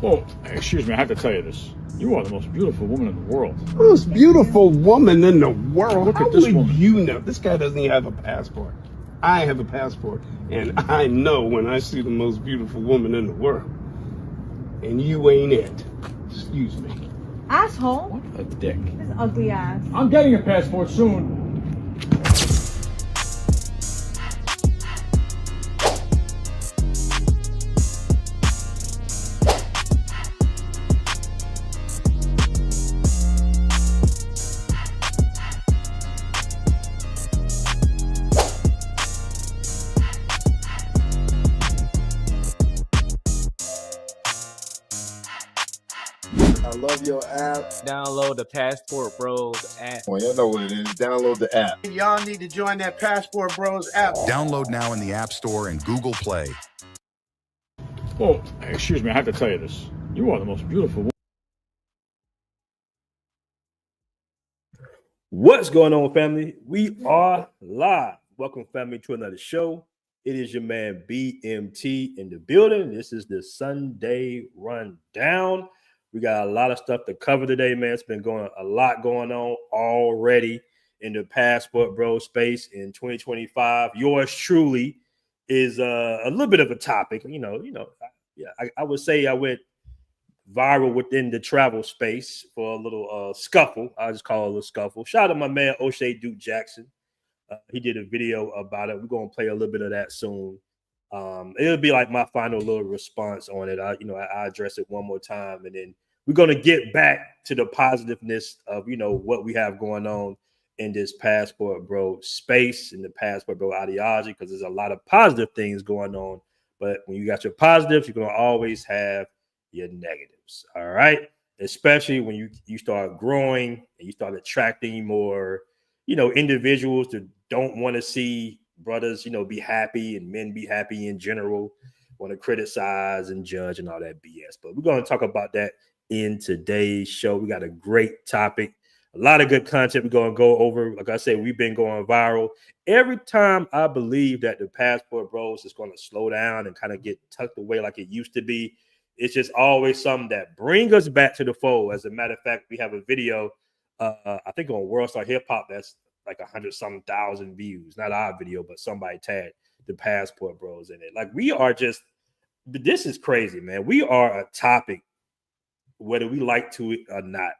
Oh, excuse me, I have to tell you this. You are the most beautiful woman in the world. Most beautiful woman in the world. Look How at this would woman. you know? This guy doesn't even have a passport. I have a passport, and I know when I see the most beautiful woman in the world. And you ain't it. Excuse me. Asshole. What a dick. This ugly ass. I'm getting a passport soon. I love your app. Download the Passportbros app. Well, y'all know what it is. Download the app. Y'all need to join that Passport Bros app. Download now in the App Store and Google Play. Oh, excuse me, I have to tell you this. You are the most beautiful woman. What's going on, family? We are live. Welcome, family, to another show. It is your man BMT in the building. This is the Sunday Rundown. We got a lot of stuff to cover today, man. It's been a lot going on already in the Passport Bro space in 2025. Yours truly is a little bit of a topic. I would say I went viral within the travel space for a little scuffle. I just call it a little scuffle. Shout out to my man O'Shea Duke Jackson. He did a video about it. We're gonna play a little bit of that soon. It'll be like my final little response on it. I address it one more time, and then we're gonna get back to the positiveness of what we have going on in this Passport Bro space, in the Passport Bro ideology, because there's a lot of positive things going on. But when you got your positives, you're gonna always have your negatives. All right, especially when you start growing and you start attracting more, individuals that don't want to see brothers, be happy, and men be happy in general, want to criticize and judge and all that BS. But we're going to talk about that in today's show. We got a great topic, a lot of good content we're going to go over. Like I said, we've been going viral. Every time I believe that the Passport Bros is going to slow down and kind of get tucked away like it used to be, it's just always something that brings us back to the fold. As a matter of fact, we have a video, I think on World Star Hip Hop, that's like 100-something thousand views. Not our video, but somebody tagged the Passport Bros in it. Like, we are just, this is crazy, man. We are a topic, whether we like to it or not.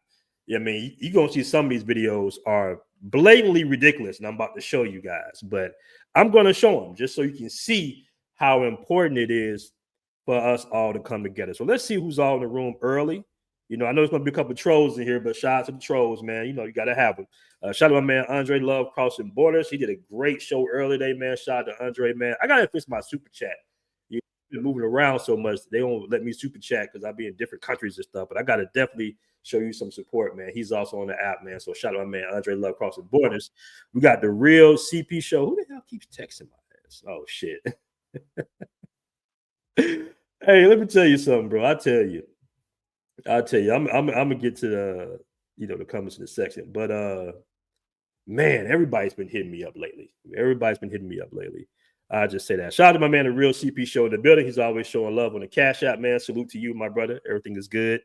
I mean, you're going to see some of these videos are blatantly ridiculous, and I'm about to show you guys. But I'm going to show them just so you can see how important it is for us all to come together. So let's see who's all in the room early. I know there's going to be a couple of trolls in here, but shout out to the trolls, man. You got to have them. Shout out to my man Andre Love Crossing Borders. He did a great show earlier today, man. Shout out to Andre, man. I got to fix my super chat. You've been moving around so much, they don't let me super chat because I be in different countries and stuff. But I got to definitely show you some support, man. He's also on the app, man. So shout out to my man Andre Love Crossing Borders. We got the Real CP Show. Who the hell keeps texting my ass? Oh, shit. Hey, let me tell you something, bro. I'll tell you. I'm gonna get to the comments in the section, but man, everybody's been hitting me up lately. I just say that. Shout out to my man, the Real CP Show in the building. He's always showing love on the Cash App, man. Salute to you, my brother. Everything is good.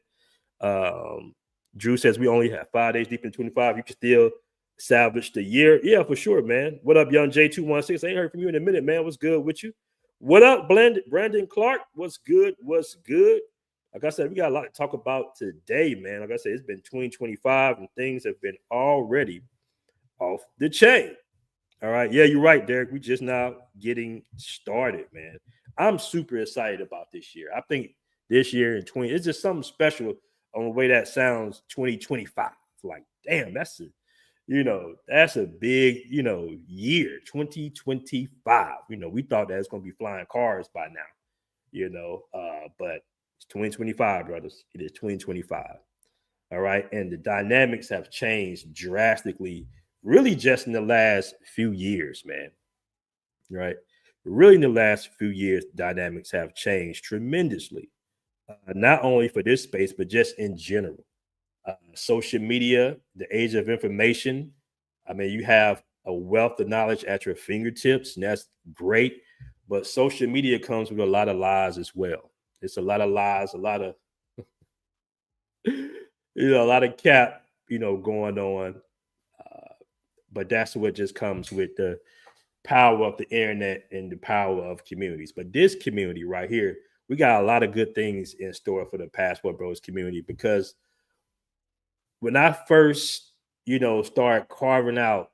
Drew says we only have 5 days deep in 25. You can still salvage the year. Yeah, for sure, man. What up, young J216? I ain't heard from you in a minute, man. What's good with you? What up, Brandon Clark? What's good? Like I said, we got a lot to talk about today, man. Like I said, it's been 2025 and things have been already off the chain. All right. Yeah, you're right, Derek. We just now getting started, man. I'm super excited about this year. I think this year in it's just something special on the way that sounds, 2025. Like, damn, that's a big, year, 2025. We thought that it's going to be flying cars by now, but it's 2025, brothers. It is 2025. All right. And the dynamics have changed drastically, really just in the last few years, man. Right. Really in the last few years, dynamics have changed tremendously, not only for this space, but just in general. Social media, the age of information. I mean, you have a wealth of knowledge at your fingertips, and that's great. But social media comes with a lot of lies as well. It's a lot of lies, a lot of a lot of cap, going on. But that's what just comes with the power of the internet and the power of communities. But this community right here, we got a lot of good things in store for the Passport Bros community, because when I first, start carving out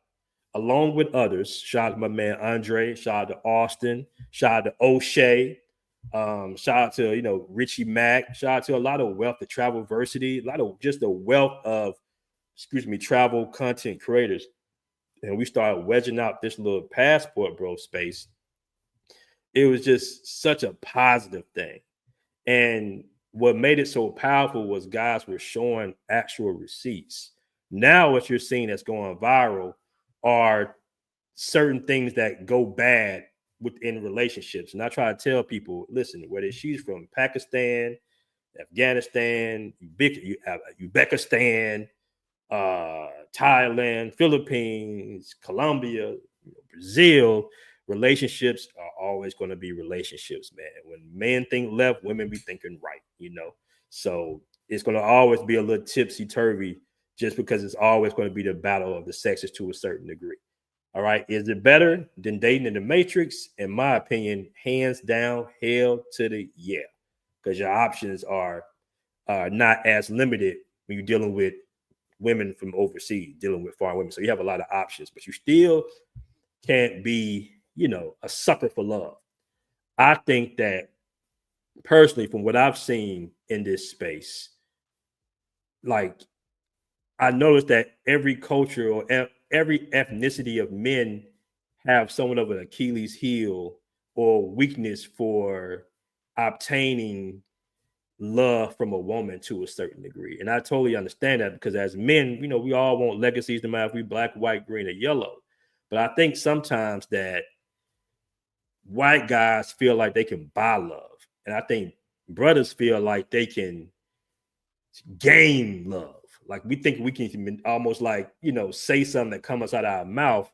along with others, shout out to my man Andre, shout out to Austin, shout out to O'Shea, shout out to Richie Mack, shout out to a lot of wealth, the Travelversity, a lot of just the wealth of travel content creators. And we started wedging out this little Passport Bro space. It was just such a positive thing. And what made it so powerful was guys were showing actual receipts. Now what you're seeing that's going viral are certain things that go bad within relationships. And I try to tell people, listen, whether she's from Pakistan, Afghanistan, Uzbekistan, Thailand, Philippines, Colombia, Brazil, relationships are always going to be relationships, man. When men think left, women be thinking right, So it's going to always be a little tipsy-turvy, just because it's always going to be the battle of the sexes to a certain degree. All right. Is it better than dating in the Matrix? In my opinion, hands down, hell to the yeah. Because your options are not as limited when you're dealing with women from overseas, dealing with foreign women. So you have a lot of options, but you still can't be, a sucker for love. I think that personally, from what I've seen in this space, like, I noticed that every culture or every ethnicity of men have somewhat of an Achilles heel or weakness for obtaining love from a woman to a certain degree. And I totally understand that, because as men, we all want legacies, no matter if we black, white, green, or yellow. But I think sometimes that white guys feel like they can buy love. And I think brothers feel like they can gain love. Like, we think we can almost say something that comes out of our mouth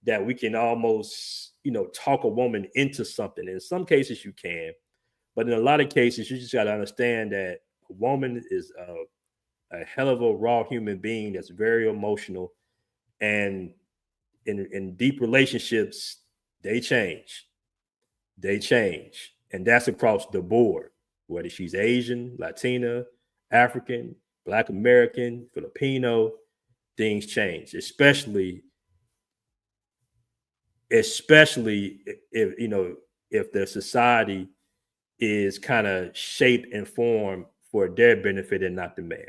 that we can almost, talk a woman into something. In some cases you can, but in a lot of cases you just got to understand that a woman is a hell of a raw human being that's very emotional, and in deep relationships, they change. And that's across the board, whether she's Asian, Latina, African, Black American, Filipino, things change, especially if if the society is kind of shaped and formed for their benefit and not the man.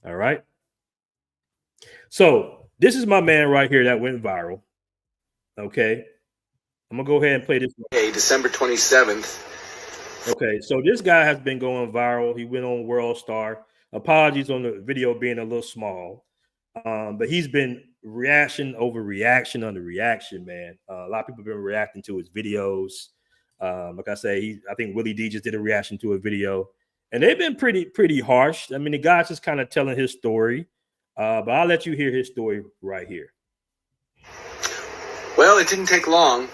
All right. So this is my man right here that went viral. Okay. I'm gonna go ahead and play this. Okay, December 27th. Okay, so this guy has been going viral. He went on World Star. Apologies on the video being a little small, but he's been reaction over reaction under reaction, man. A lot of people have been reacting to his videos. Like I say, I think Willie D just did a reaction to a video, and they've been pretty harsh. I mean, the guy's just kind of telling his story, but I'll let you hear his story right here. Well, it didn't take long.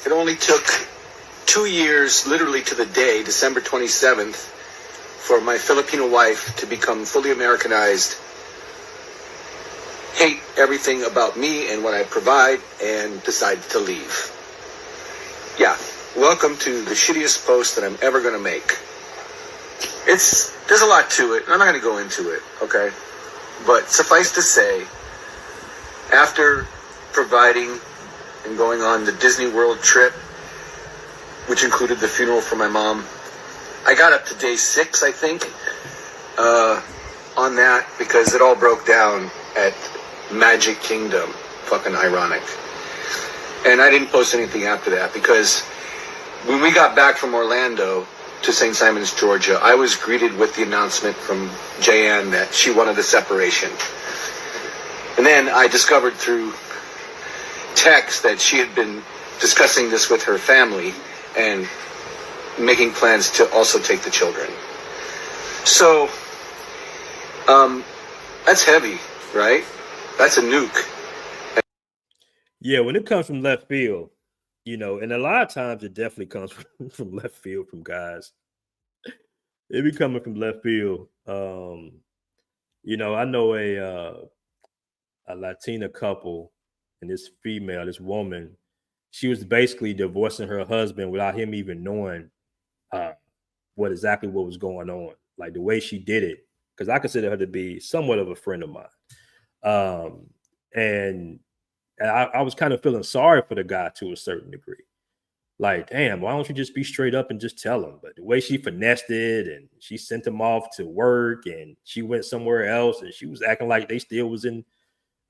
It only took 2 years, literally to the day, December 27th, for my Filipino wife to become fully Americanized, hate everything about me and what I provide, and decide to leave. Yeah, welcome to the shittiest post that I'm ever going to make. There's a lot to it. I'm not going to go into it, okay? But suffice to say, after providing and going on the Disney World trip, which included the funeral for my mom, I got up to day 6, I think, on that, because it all broke down at Magic Kingdom. Fucking ironic. And I didn't post anything after that, because when we got back from Orlando to St. Simons, Georgia, I was greeted with the announcement from Jayanne that she wanted a separation. And then I discovered through text that she had been discussing this with her family and making plans to also take the children. So, that's heavy, right? That's a nuke. Yeah, when it comes from left field, and a lot of times it definitely comes from left field from guys. It be coming from left field. I know a Latina couple, and this female, this woman, she was basically divorcing her husband without him even knowing what was going on. Like the way she did it, because I consider her to be somewhat of a friend of mine. And I was kind of feeling sorry for the guy to a certain degree. Like, damn, why don't you just be straight up and just tell him? But the way she finessed it, and she sent him off to work, and she went somewhere else, and she was acting like they still was in,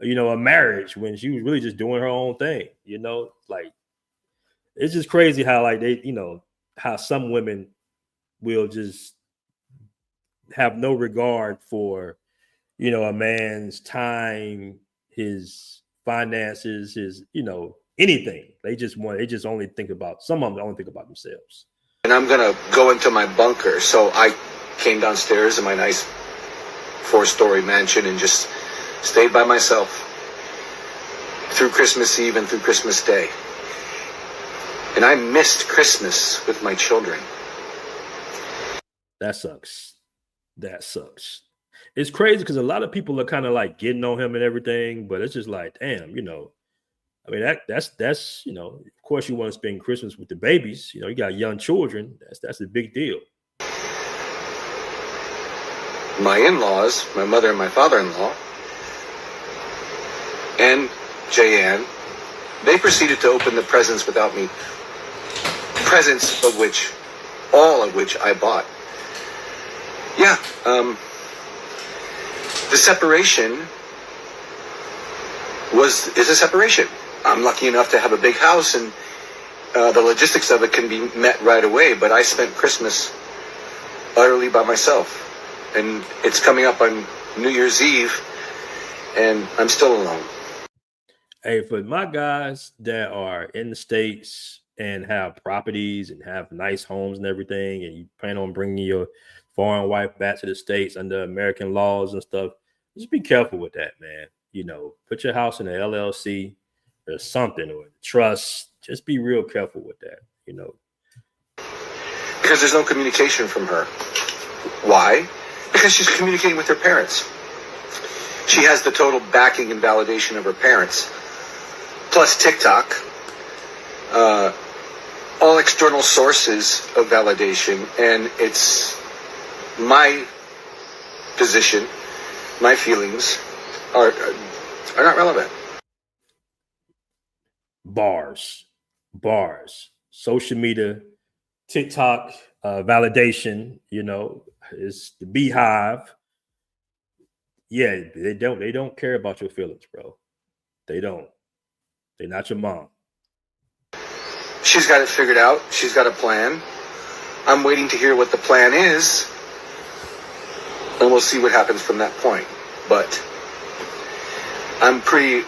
a marriage when she was really just doing her own thing. Like it's just crazy how like they, how some women will just have no regard for, a man's time, his finances, his, anything. They just only think about, some of them only think about themselves. And I'm going to go into my bunker. So I came downstairs in my nice 4-story mansion and just stayed by myself through Christmas Eve and through Christmas Day. And I missed Christmas with my children. That sucks. It's crazy because a lot of people are kind of like getting on him and everything, but it's just like, damn, I mean, that's of course you want to spend Christmas with the babies. You got young children. That's a big deal. My in-laws, my mother and my father-in-law, and Jayanne, they proceeded to open the presents without me. Presents all of which I bought. Yeah, the separation is a separation. I'm lucky enough to have a big house, and the logistics of it can be met right away, but I spent Christmas utterly by myself. And it's coming up on New Year's Eve, and I'm still alone. Hey, for my guys that are in the States and have properties and have nice homes and everything, and you plan on bringing your foreign wife back to the States under American laws and stuff, just be careful with that, man. Put your house in an LLC or something, or a trust. Just be real careful with that, Because there's no communication from her. Why? Because she's communicating with her parents. She has the total backing and validation of her parents, plus TikTok, all external sources of validation, and it's my position, my feelings are not relevant. Bars, social media, TikTok, validation, is the beehive. Yeah, they don't care about your feelings, bro. They don't. They're not your mom. She's got it figured out. She's got a plan. I'm waiting to hear what the plan is, and we'll see what happens from that point. But I'm pretty,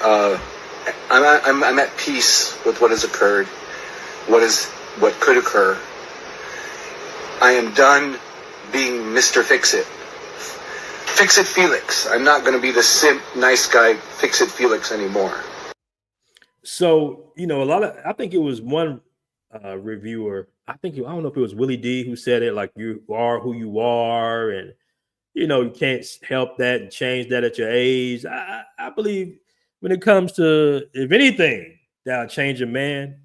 I'm at peace with what has occurred, what could occur. I am done being Mr. Fix-It. Fix-It Felix. I'm not going to be the simp, nice guy, Fix-It Felix anymore. So, I think it was one reviewer, I don't know if it was Willie D who said it, like, you are who you are, and, you can't help that and change that at your age. I believe when it comes to, if anything, that'll change a man,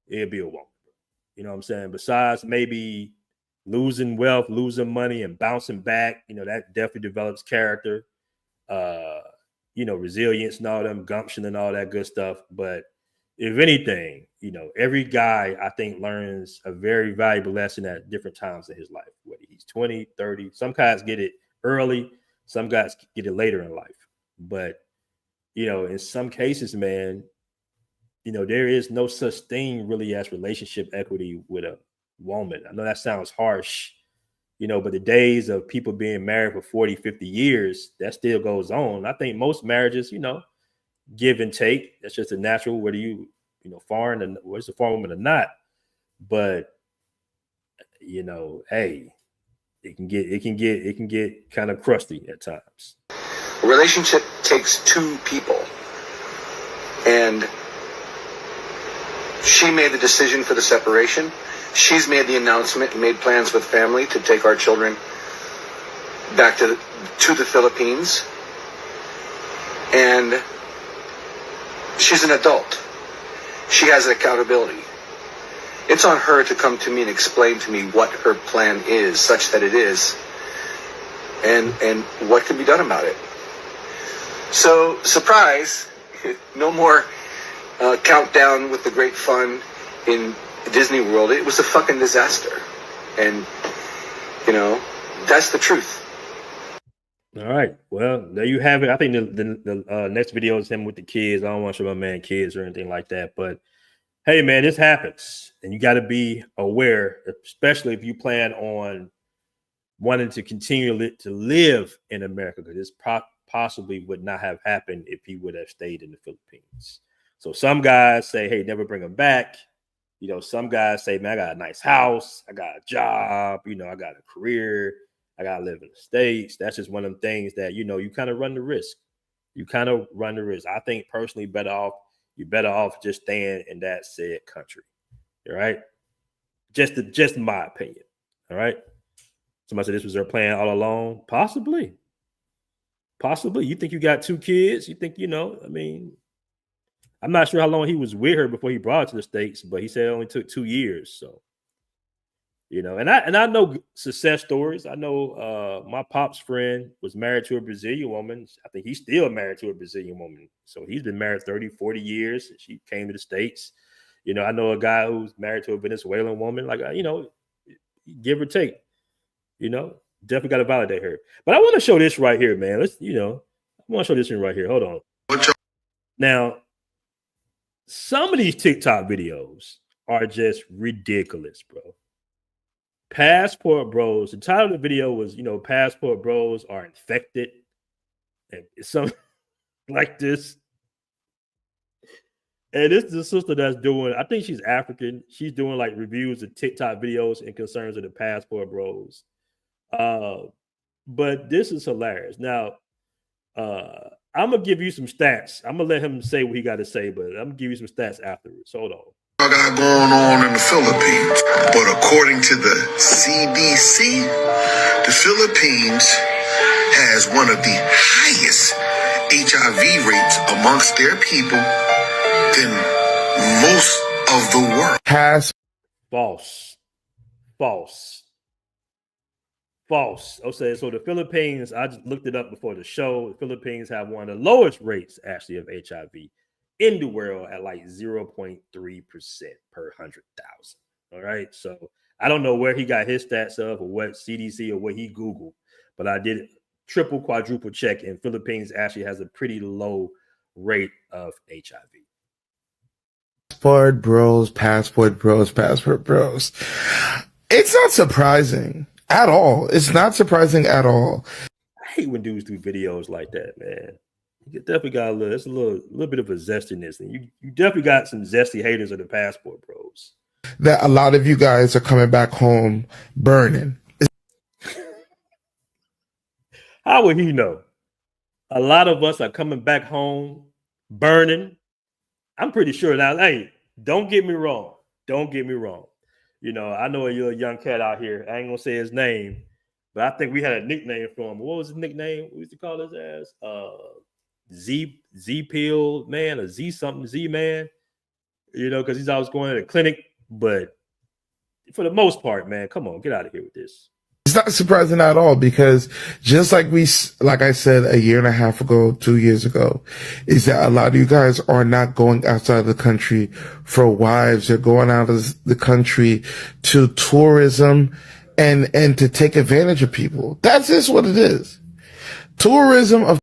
it'll be a woman. You know what I'm saying? Besides maybe losing wealth, losing money, and bouncing back, that definitely develops character, resilience and all them, gumption and all that good stuff. But if anything, every guy, I think, learns a very valuable lesson at different times in his life, whether he's 20, 30. Some guys get it early, some guys get it later in life. But, in some cases, man, there is no such thing really as relationship equity with a woman. I know that sounds harsh, but the days of people being married for 40, 50 years, that still goes on. I think most marriages, give and take. That's just a natural, whether foreign and what's a foreign woman or not. But hey, it can get kind of crusty at times. A relationship takes two people, and she made the decision for the separation. She's made the announcement and made plans with family to take our children back to the Philippines, and she's an adult. She has accountability. It's on her to come to me and explain to me what her plan is, such that it is, and what can be done about it. So, surprise, no more countdown with the great fun in Disney World. It was a fucking disaster. And, you know, that's the truth. All right. Well, there you have it. I think the next video is him with the kids. I don't want to show my man kids or anything like that. But, hey, man, this happens. And you got to be aware, especially if you plan on wanting to continue to live in America, because this possibly would not have happened if he would have stayed in the Philippines. So some guys say, hey, never bring him back. You know, some guys say, man, I got a nice house. I got a job. You know, I got a career. I got to live in the States. That's just one of them things that, you know, you kind of run the risk. You kind of run the risk. I think personally you're better off just staying in that said country. All right. Just my opinion. All right. Somebody said this was their plan all along. Possibly. You think you got 2 kids? You think, you know, I mean, I'm not sure how long he was with her before he brought her to the States, but he said it only took 2 years. So, you know, and I know success stories. I know my pop's friend was married to a Brazilian woman. I think he's still married to a Brazilian woman. So he's been married 30, 40 years. She came to the States. You know, I know a guy who's married to a Venezuelan woman. Like, you know, give or take. You know, definitely got to validate her. But I want to show this right here, man. Let's, you know, I want to show this one right here. Hold on. Now, some of these TikTok videos are just ridiculous, bro. Passport Bros. The title of the video was, you know, Passport Bros are infected. And it's something like this. And this is the sister that's doing, I think she's African. She's doing like reviews of TikTok videos and concerns of the Passport Bros. But this is hilarious. Now, I'm going to give you some stats. I'm going to let him say what he got to say, but I'm going to give you some stats afterwards. Hold on. I got going on in the Philippines, but according to the CDC, the Philippines has one of the highest HIV rates amongst their people than most of the world. False. Okay, so the Philippines, I just looked it up before the show. The Philippines have one of the lowest rates actually of HIV in the world at like 0.3% per 100,000. All right. So I don't know where he got his stats of or what CDC or what he Googled, but I did triple, quadruple check, and Philippines actually has a pretty low rate of HIV. Passport Bros. It's not surprising at all. It's not surprising at all. I hate when dudes do videos like that, man. You definitely got a little bit of a zestiness, and you definitely got some zesty haters of the Passport Bros. That a lot of you guys are coming back home burning. How would he know? A lot of us are coming back home burning. I'm pretty sure now. Hey, don't get me wrong. You know, I know you're a young cat out here. I ain't gonna say his name, but I think we had a nickname for him. What was his nickname? We used to call his ass Z Pill Man or Z something Z Man. You know, because he's always going to the clinic. But for the most part, man, come on, get out of here with this. It's not surprising at all, because just like I said a year and a half ago, 2 years ago, is that a lot of you guys are not going outside of the country for wives. You're going out of the country to tourism and to take advantage of people. That's just what it is. Tourism of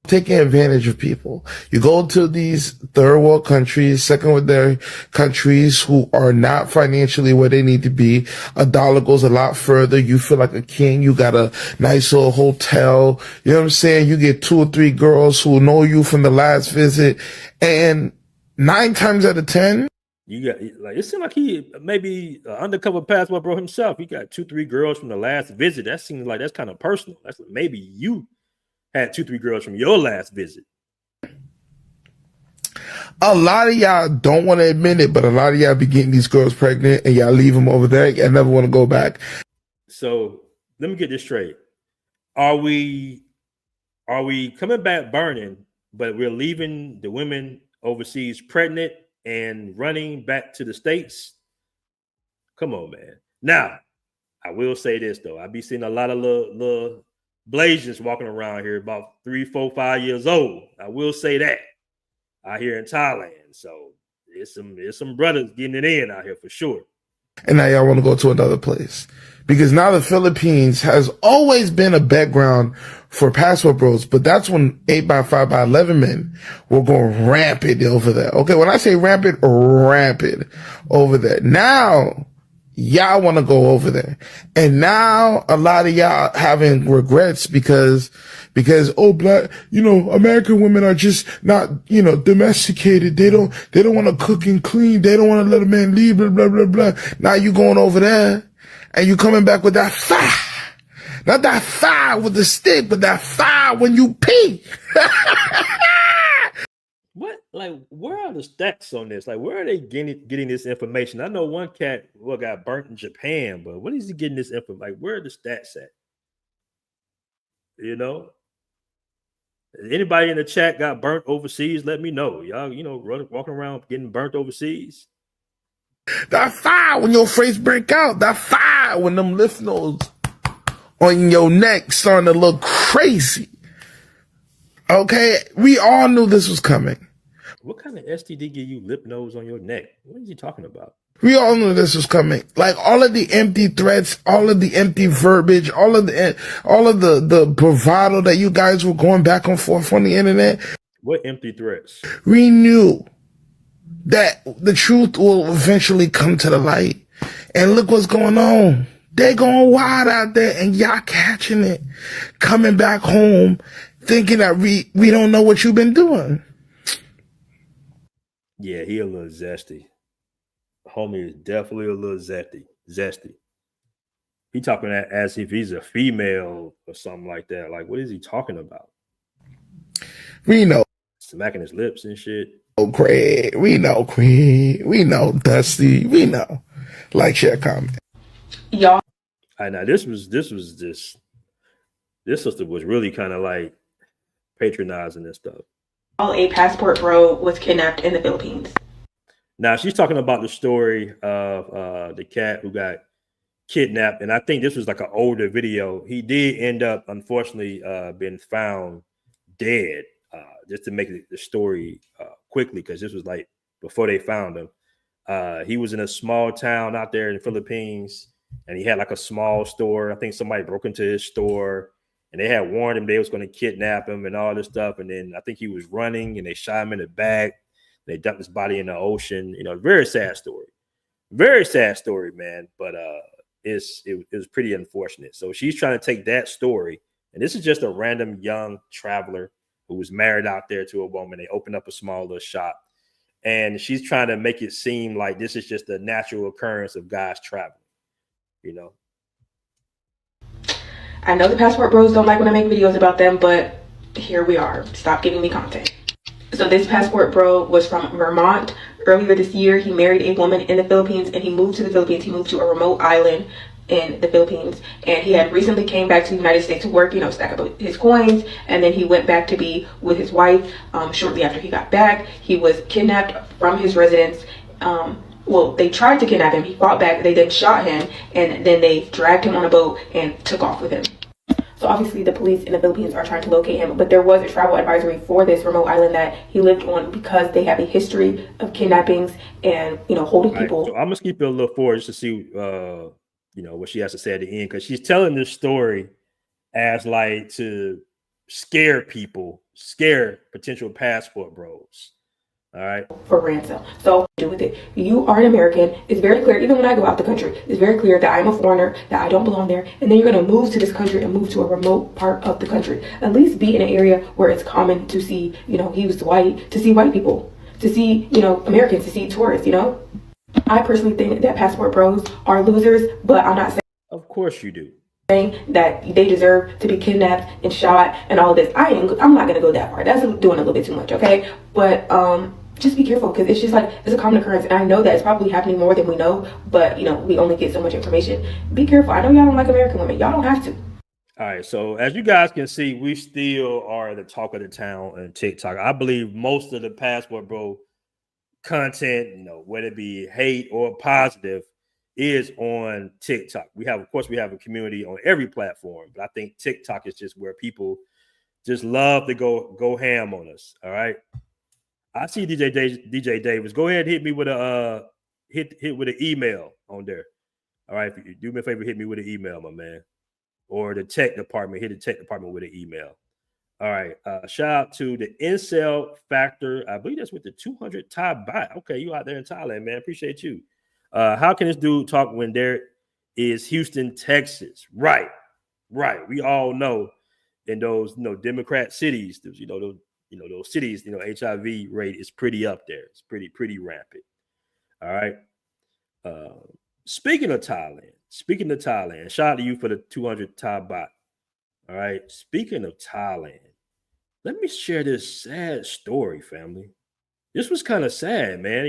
taking advantage of people. You go to these third world countries, second world their countries who are not financially where they need to be. A dollar goes a lot further. You feel like a king. You got a nice little hotel. You know what I'm saying? You get 2 or 3 girls who know you from the last visit, and 9 times out of 10, you got, like, it seemed like he maybe undercover Passport Bro himself. He got 2, 3 girls from the last visit. That seems like that's kind of personal. That's maybe you had 2, 3 girls from your last visit. A lot of y'all don't want to admit it, but a lot of y'all be getting these girls pregnant and y'all leave them over there and never want to go back. So let me get this straight. Are we coming back burning, but we're leaving the women overseas pregnant and running back to the States? Come on, man. Now, I will say this though. I be seeing a lot of little Blasians walking around here about 3, 4, 5 years old. I will say that out here in Thailand. So there's some brothers getting it in out here for sure. And now y'all want to go to another place. Because now the Philippines has always been a background for passport bros, but that's when 8x5x11 men were going rampant over there. Okay, when I say rampant over there. Now, y'all want to go over there. And now a lot of y'all having regrets because, black, American women are just not, domesticated. They don't want to cook and clean. They don't want to let a man leave, blah, blah, blah, blah. Now you going over there and you coming back with that fire. Not that fire with the stick, but that fire when you pee. What? Like, where are the stats on this? Like, where are they getting this information? I know one cat got burnt in Japan, but what is he getting this info? Like, where are the stats at? Anybody in the chat got burnt overseas? Let me know. Y'all, walking around getting burnt overseas. That fire when your face break out. That fire when them lymph nodes on your neck starting to look crazy. Okay, we all knew this was coming. What kind of STD give you lip nodes on your neck? What is he talking about? We all knew this was coming. Like all of the empty threats, all of the empty verbiage, all of the bravado that you guys were going back and forth on the internet. What empty threats? We knew that the truth will eventually come to the light. And look what's going on. They're going wild out there and y'all catching it. Coming back home thinking that we don't know what you've been doing. Yeah, he a little zesty. Homie is definitely a little zesty. He talking that as if he's a female or something like that. Like, what is he talking about? We know. Smacking his lips and shit. Oh, Craig. We know, Craig. We know, Dusty. We know. Like, share, comment. Y'all. I know this sister was really kind of like patronizing and stuff. A passport bro was kidnapped in the Philippines. Now she's talking about the story of the cat who got kidnapped, and I think this was like an older video. He did end up, unfortunately, being found dead. Just to make the story quickly, because this was like before they found him. He was in a small town out there in the Philippines, and he had like a small store. I think somebody broke into his store, and they had warned him they was going to kidnap him and all this stuff. And then I think he was running, and they shot him in the back. They dumped his body in the ocean. Very sad story. Very sad story, man. But it was pretty unfortunate. So she's trying to take that story, and this is just a random young traveler who was married out there to a woman. They opened up a small little shop, and she's trying to make it seem like this is just a natural occurrence of guys traveling. I know the passport bros don't like when I make videos about them, but here we are. Stop giving me content. So this passport bro was from Vermont. Earlier this year, he married a woman in the Philippines, and he moved to the Philippines. He moved to a remote island in the Philippines, and he had recently came back to the United States to work, stack up his coins, and then he went back to be with his wife. Shortly after he got back, he was kidnapped from his residence. Well, they tried to kidnap him. He fought back. They then shot him, and then they dragged him on a boat and took off with him. So obviously the police in the Philippines are trying to locate him, but there was a travel advisory for this remote island that he lived on because they have a history of kidnappings and, holding people. So I'm going to skip it a little forward just to see, what she has to say at the end, because she's telling this story as like to scare people, scare potential passport bros. All right. For ransom. So do with it. You are an American. It's very clear, even when I go out the country, it's very clear that I'm a foreigner, that I don't belong there. And then you're going to move to this country and move to a remote part of the country. At least be in an area where it's common to see, he was white, to see white people, to see, Americans, to see tourists, I personally think that passport bros are losers, but I'm not saying. Of course you do. That they deserve to be kidnapped and shot and all of this. I'm not going to go that far. That's doing a little bit too much, okay? But, just be careful, because it's just like, it's a common occurrence, and I know that it's probably happening more than we know, but we only get so much information. Be careful. I know y'all don't like American women. Y'all don't have to. All right, so as you guys can see, we still are the talk of the town on TikTok. I believe most of the Passport Bro content, whether it be hate or positive, is on TikTok. Of course, we have a community on every platform, but I think TikTok is just where people just love to go ham on us. All right. I see DJ Davis. Go ahead and hit me with a hit with an email on there. All right. If you do me a favor, hit me with an email, my man. Or the tech department. Hit the tech department with an email. All right. Shout out to the Incel Factor. I believe that's with the 200 Thai baht. Okay, you out there in Thailand, man. Appreciate you. How can this dude talk when there is Houston, Texas? Right. We all know in those Democrat cities, those cities, HIV rate is pretty up there. It's pretty rampant. All right. Speaking of Thailand, shout out to you for the 200 Thai baht. All right. Speaking of Thailand, let me share this sad story, family. This was kind of sad, man.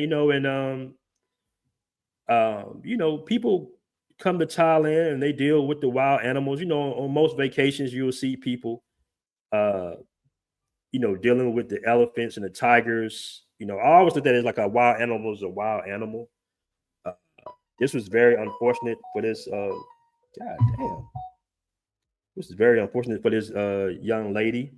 People come to Thailand and they deal with the wild animals. On most vacations, you'll see people, dealing with the elephants and the tigers. I always look at it as like a wild animal is a wild animal. This was very unfortunate for this. God damn. This is very unfortunate for this young lady.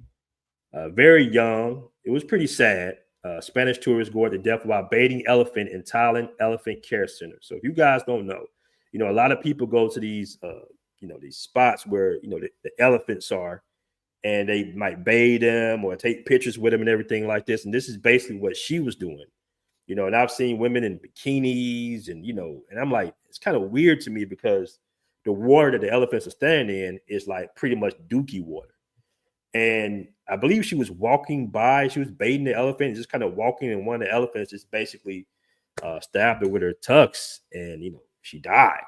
Very young. It was pretty sad. Spanish tourist gored to death while baiting elephant in Thailand Elephant Care Center. So if you guys don't know, a lot of people go to these, these spots where, the elephants are, and they might bait them or take pictures with them and everything like this. And this is basically what she was doing. And I've seen women in bikinis and I'm like, it's kind of weird to me because the water that the elephants are standing in is like pretty much dookie water. And I believe she was walking by, she was baiting the elephant, just kind of walking, and one of the elephants just basically stabbed her with her tux, and she died.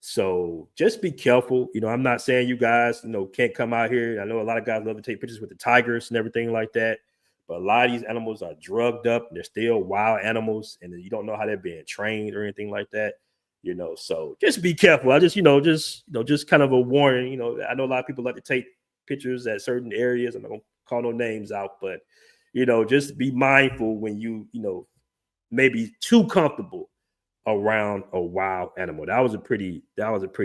So just be careful. I'm not saying you guys, can't come out here. I know a lot of guys love to take pictures with the tigers and everything like that. But a lot of these animals are drugged up. They're still wild animals, and you don't know how they're being trained or anything like that. So just be careful. I just kind of a warning. I know a lot of people like to take pictures at certain areas. I'm not gonna call no names out, but just be mindful when you maybe too comfortable around a wild animal. That was a pretty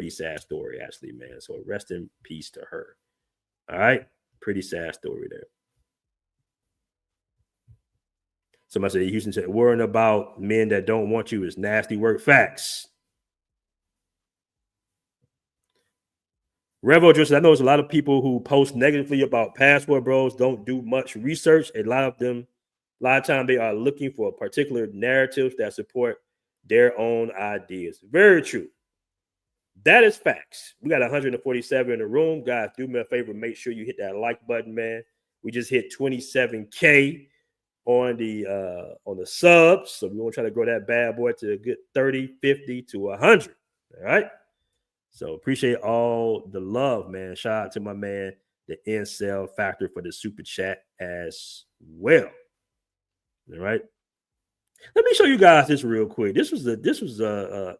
sad story, actually, man. So rest in peace to her. All right, pretty sad story there. Somebody said Houston said worrying about men that don't want you is nasty work. Facts. Revo just, I know there's a lot of people who post negatively about Passport Bros, don't do much research. A lot of time they are looking for particular narratives that support their own ideas. Very true. That is facts. We got 147 in the room. Guys, do me a favor, make sure you hit that like button, man. We just hit 27K on the subs. So we want to try to grow that bad boy to a good 30, 50 to 100. All right. So appreciate all the love, man. Shout out to my man, the Incel Factor, for the super chat as well. All right. Let me show you guys this real quick. This was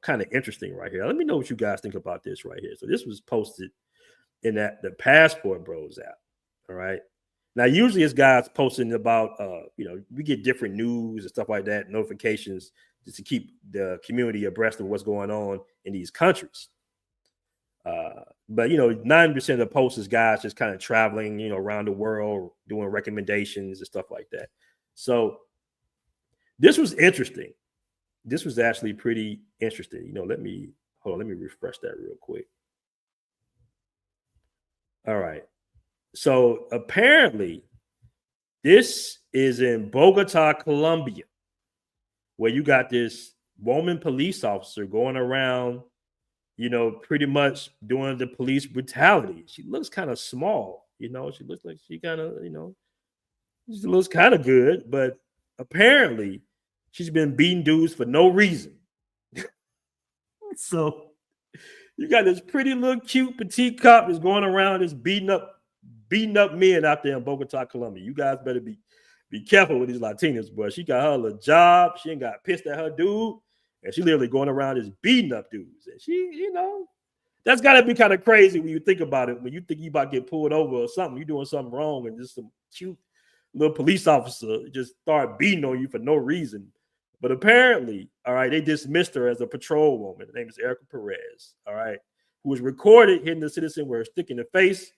kind of interesting right here. Let me know what you guys think about this right here. So this was posted in the Passport Bros app. All right. Now, usually it's guys posting about, we get different news and stuff like that, notifications, just to keep the community abreast of what's going on in these countries. But 90% of the posts is guys just kind of traveling, around the world, doing recommendations and stuff like that. So this was interesting. This was actually pretty interesting. Let me refresh that real quick. All right. So apparently this is in Bogota, Colombia, where you got this woman police officer going around, pretty much doing the police brutality. She looks kind of small, she looks like she kind of, she looks kind of good, but apparently she's been beating dudes for no reason. So you got this pretty little cute petite cop that's going around just beating up men out there in Bogota, Colombia. You guys better be careful with these Latinas, boy. She got her little job. She ain't got pissed at her dude. And she literally going around just beating up dudes. And she, That's got to be kind of crazy when you think about it. When you think you about to get pulled over or something, you're doing something wrong, and just some cute little police officer just start beating on you for no reason. But apparently, all right, they dismissed her as a patrol woman. Her name is Erica Perez, all right, who was recorded hitting the citizen with a stick in the face,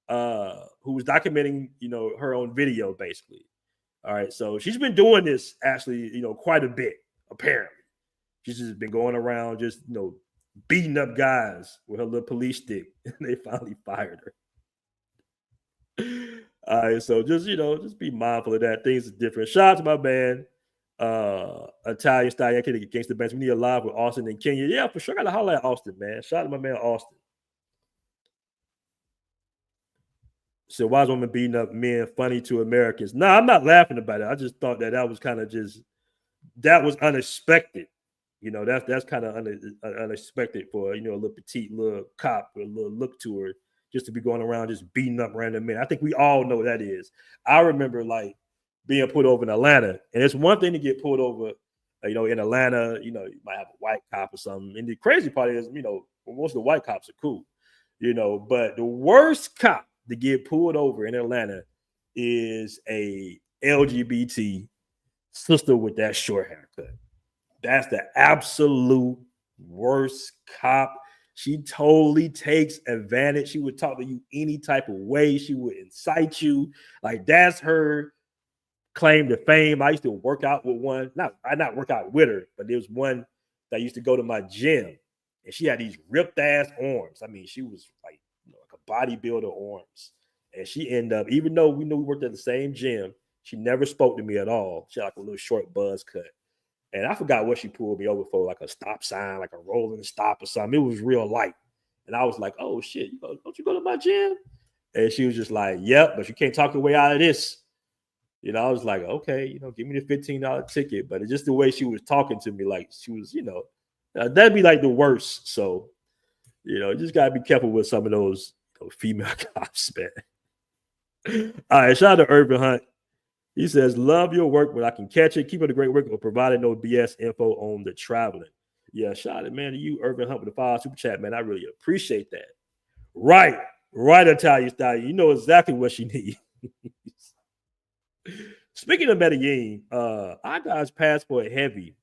who was documenting, her own video, basically. All right, so she's been doing this actually, quite a bit, apparently. She's just been going around just, beating up guys with her little police stick, and they finally fired her. All right, so just be mindful of that. Things are different. Shout out to my man, Italian Stallion against the bench. We need a live with Austin and Kenya. Yeah, for sure. I gotta holler at Austin, man. Shout out to my man Austin. So why is women beating up men funny to Americans? No, I'm not laughing about it. I just thought that was kind of that was unexpected. That's kind of unexpected for a little petite little cop with a little look to her, just to be going around just beating up random men. I think we all know what that is. I remember like being pulled over in Atlanta, and it's one thing to get pulled over, in Atlanta. You might have a white cop or something. And the crazy part is, most of the white cops are cool, but the worst cop to get pulled over in Atlanta is a LGBT sister with that short haircut. That's the absolute worst cop. She totally takes advantage. She would talk to you any type of way. She would incite you. Like, that's her claim to fame. I used to work out with one. I not work out with her, but there was one that used to go to my gym, and she had these ripped ass arms. I mean, she was like a bodybuilder arms. And she ended up, even though we knew we worked at the same gym, she never spoke to me at all. She had like a little short buzz cut. And I forgot what she pulled me over for, like a stop sign, like a rolling stop or something. It was real light. And I was like, oh shit, don't you go to my gym? And she was just like, yep, but you can't talk your way out of this. I was like, okay, give me the $15 ticket. But it's just the way she was talking to me, like she was, that'd be like the worst. So, you just gotta be careful with some of those female cops, man. All right, shout out to Urban Hunt. He says, love your work when I can catch it. Keep up the great work or providing no BS info on the traveling. Yeah, shout out, man, to you, Urban Hunt, with the $5 super chat, man. I really appreciate that. Right, Italian Stallion. You know exactly what she needs. Speaking of Medellin, our guys Passport Heavy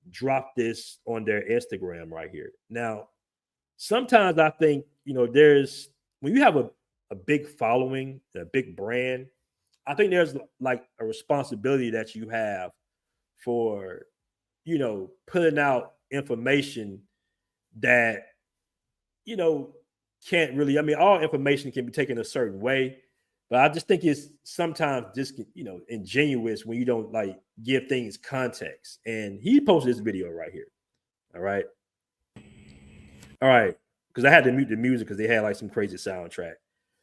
dropped this on their Instagram right here. Now, sometimes I think, there's, when you have a big following, a big brand, I think there's like a responsibility that you have for, putting out information that, can't really, all information can be taken a certain way, but I just think it's sometimes just, ingenuous when you don't like give things context. And he posted this video right here. All right. Because I had to mute the music because they had like some crazy soundtrack.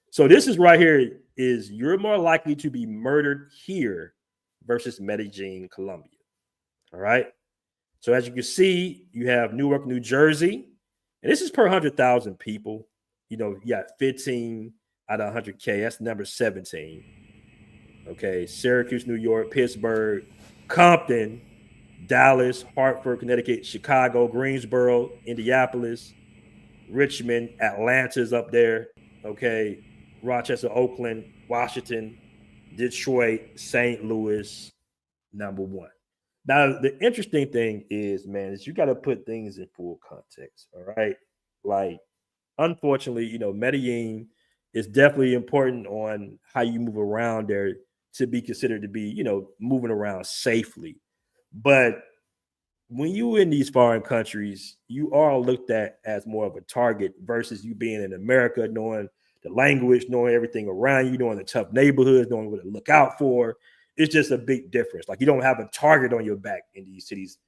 So this is right here is you're more likely to be murdered here versus Medellin, Colombia. All right. So as you can see, you have Newark, New Jersey, and this is per 100,000 people. You got 15 out of 100K. That's number 17. Okay. Syracuse, New York, Pittsburgh, Compton, Dallas, Hartford, Connecticut, Chicago, Greensboro, Indianapolis, Richmond, Atlanta's up there. Okay. Rochester, Oakland, Washington, Detroit, St. Louis, number 1. Now, the interesting thing is, man, is you got to put things in full context, all right? Like, unfortunately, Medellin is definitely important on how you move around there to be considered to be, moving around safely. But when you in these foreign countries, you are looked at as more of a target versus you being in America, knowing the language, knowing everything around you, knowing the tough neighborhoods, knowing what to look out for. It's just a big difference. Like, you don't have a target on your back in these cities,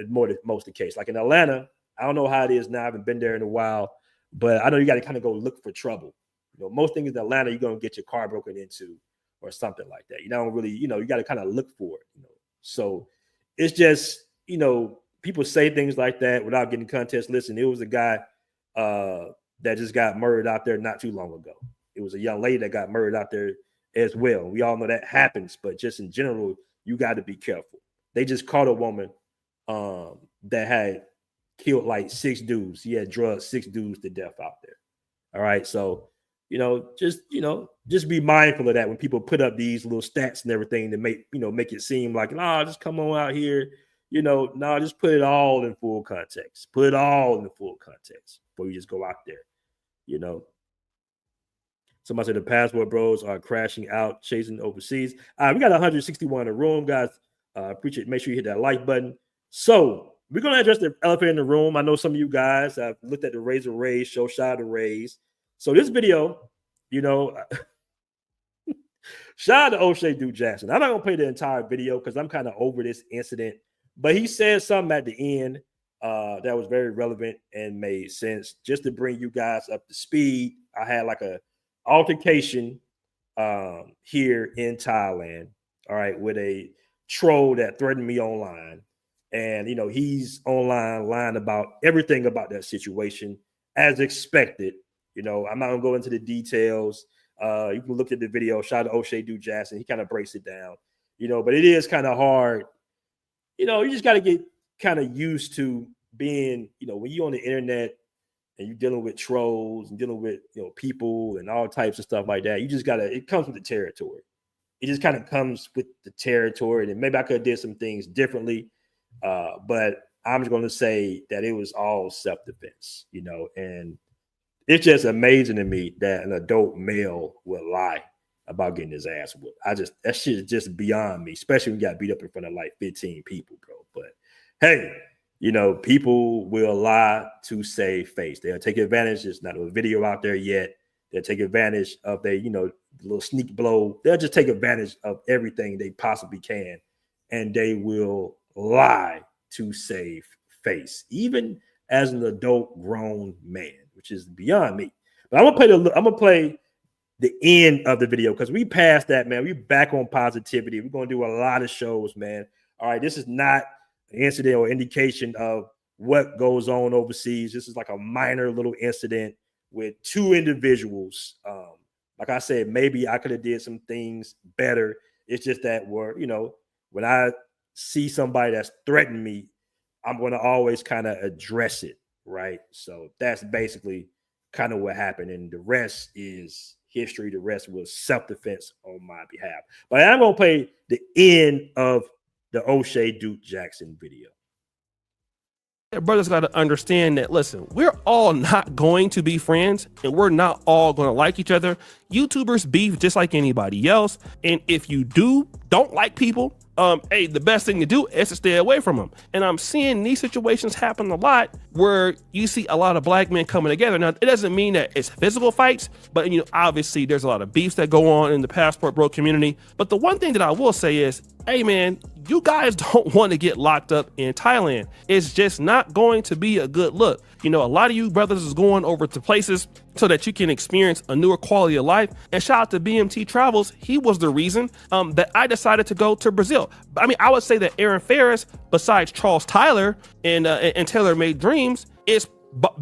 more than most of the case. Like in Atlanta, I don't know how it is now. I haven't been there in a while, but I know you got to kind of go look for trouble. Most things in Atlanta, you're going to get your car broken into or something like that. You don't really, you got to kind of look for it. So it's just, people say things like that without getting context. Listen, it was a guy that just got murdered out there not too long ago. It was a young lady that got murdered out there as well. We all know that happens, but just in general, you got to be careful. They just caught a woman that had killed like 6 dudes. He had drugged 6 dudes to death out there. All right. So, just be mindful of that when people put up these little stats and everything to make it seem like, just come on out here. Just put it all in full context. Put it all in full context before you just go out there. Somebody said the Passport Bros are crashing out, chasing overseas. We got 161 in the room, guys. Appreciate it. Make sure you hit that like button. So we're going to address the elephant in the room. I know some of you guys have looked at the Raise and Raise show, shout out to Raise. So this video, shout out to O'Shea Duke Jackson. I'm not going to play the entire video because I'm kind of over this incident. But he said something at the end that was very relevant and made sense. Just to bring you guys up to speed, I had like a altercation here in Thailand, all right, with a troll that threatened me online. And, he's online lying about everything about that situation as expected. I'm not going to go into the details. You can look at the video. Shout out to O'Shea Duke Jackson. He kind of breaks it down, but it is kind of hard. You just got to get kind of used to being, when you're on the internet and you're dealing with trolls and dealing with, people and all types of stuff like that. You just got to, it comes with the territory. It just kind of comes with the territory. And maybe I could have did some things differently. But I'm just going to say that it was all self-defense, and it's just amazing to me that an adult male would lie about getting his ass whooped. That shit is just beyond me, especially when you got beat up in front of like 15 people, bro. But hey, people will lie to save face. They'll take advantage. There's not a video out there yet. They'll take advantage of their, little sneak blow. They'll just take advantage of everything they possibly can. And they will lie to save face, even as an adult grown man, which is beyond me. But I'm gonna play the end of the video because we passed that, man. We back on positivity. We're gonna do a lot of shows, man. All right, this is not an incident or indication of what goes on overseas. This is like a minor little incident with 2 individuals. Like I said, maybe I could have did some things better. It's just that when I see somebody that's threatened me, I'm going to always kind of address it, right? So that's basically kind of what happened. And the rest is history. The rest was self-defense on my behalf. But I'm going to play the end of the O'Shea Duke Jackson video. Brothers got to understand that, listen, we're all not going to be friends and we're not all going to like each other. YouTubers beef just like anybody else. And if you don't like people, hey, the best thing to do is to stay away from them. And I'm seeing these situations happen a lot where you see a lot of black men coming together. Now, it doesn't mean that it's physical fights, but obviously there's a lot of beefs that go on in the Passport Bro community. But the one thing that I will say is, hey man, you guys don't want to get locked up in Thailand. It's just not going to be a good look. A lot of you brothers is going over to places so that you can experience a newer quality of life. And shout out to BMT Travels. He was the reason that I decided to go to Brazil. I mean, I would say that Aaron Ferris, besides Charles Tyler and Taylor Made Dreams, is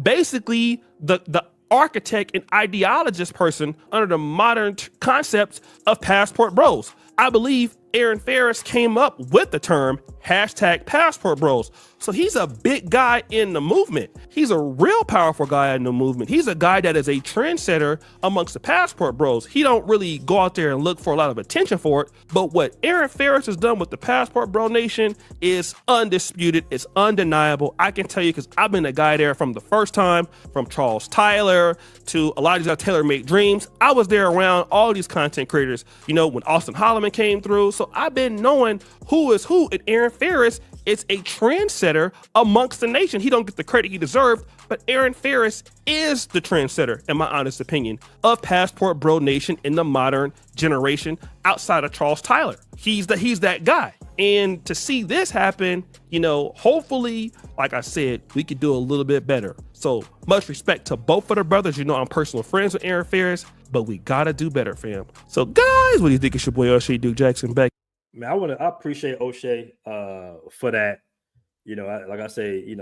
basically the architect and ideologist person under the modern concepts of Passport Bros. I believe Aaron Ferris came up with the term #Passport Bros. So he's a big guy in the movement. He's a real powerful guy in the movement. He's a guy that is a trendsetter amongst the Passport Bros. He don't really go out there and look for a lot of attention for it. But what Aaron Ferris has done with the Passport Bro Nation is undisputed. It's undeniable. I can tell you because I've been a guy there from the first time, from Charles Tyler to a lot of these Taylor Made Dreams. I was there around all these content creators, when Austin Holloman came through. So I've been knowing who is who, and Aaron Ferris is a trendsetter amongst the nation. He don't get the credit he deserved, but Aaron Ferris is the trendsetter, in my honest opinion, of Passport Bro Nation in the modern generation outside of Charles Tyler. He's that guy. And to see this happen, hopefully, like I said, we could do a little bit better. So much respect to both of the brothers. I'm personal friends with Aaron Ferris, but we gotta do better, fam. So guys, what do you think? It's your boy O'Shea Duke Jackson back. Man, I appreciate O'Shea for that. Like I say,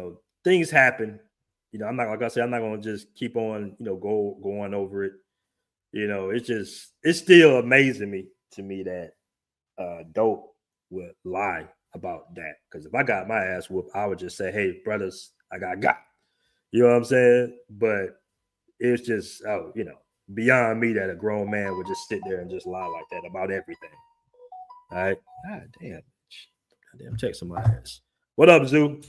things happen. I'm not going to just keep on, going over it. It's still amazing to me that Dope would lie about that. Because if I got my ass whooped, I would just say, hey, brothers, I got. You know what I'm saying? But it's just, beyond me that a grown man would just sit there and just lie like that about everything. All right. God damn, check some ass. What up, Zoo?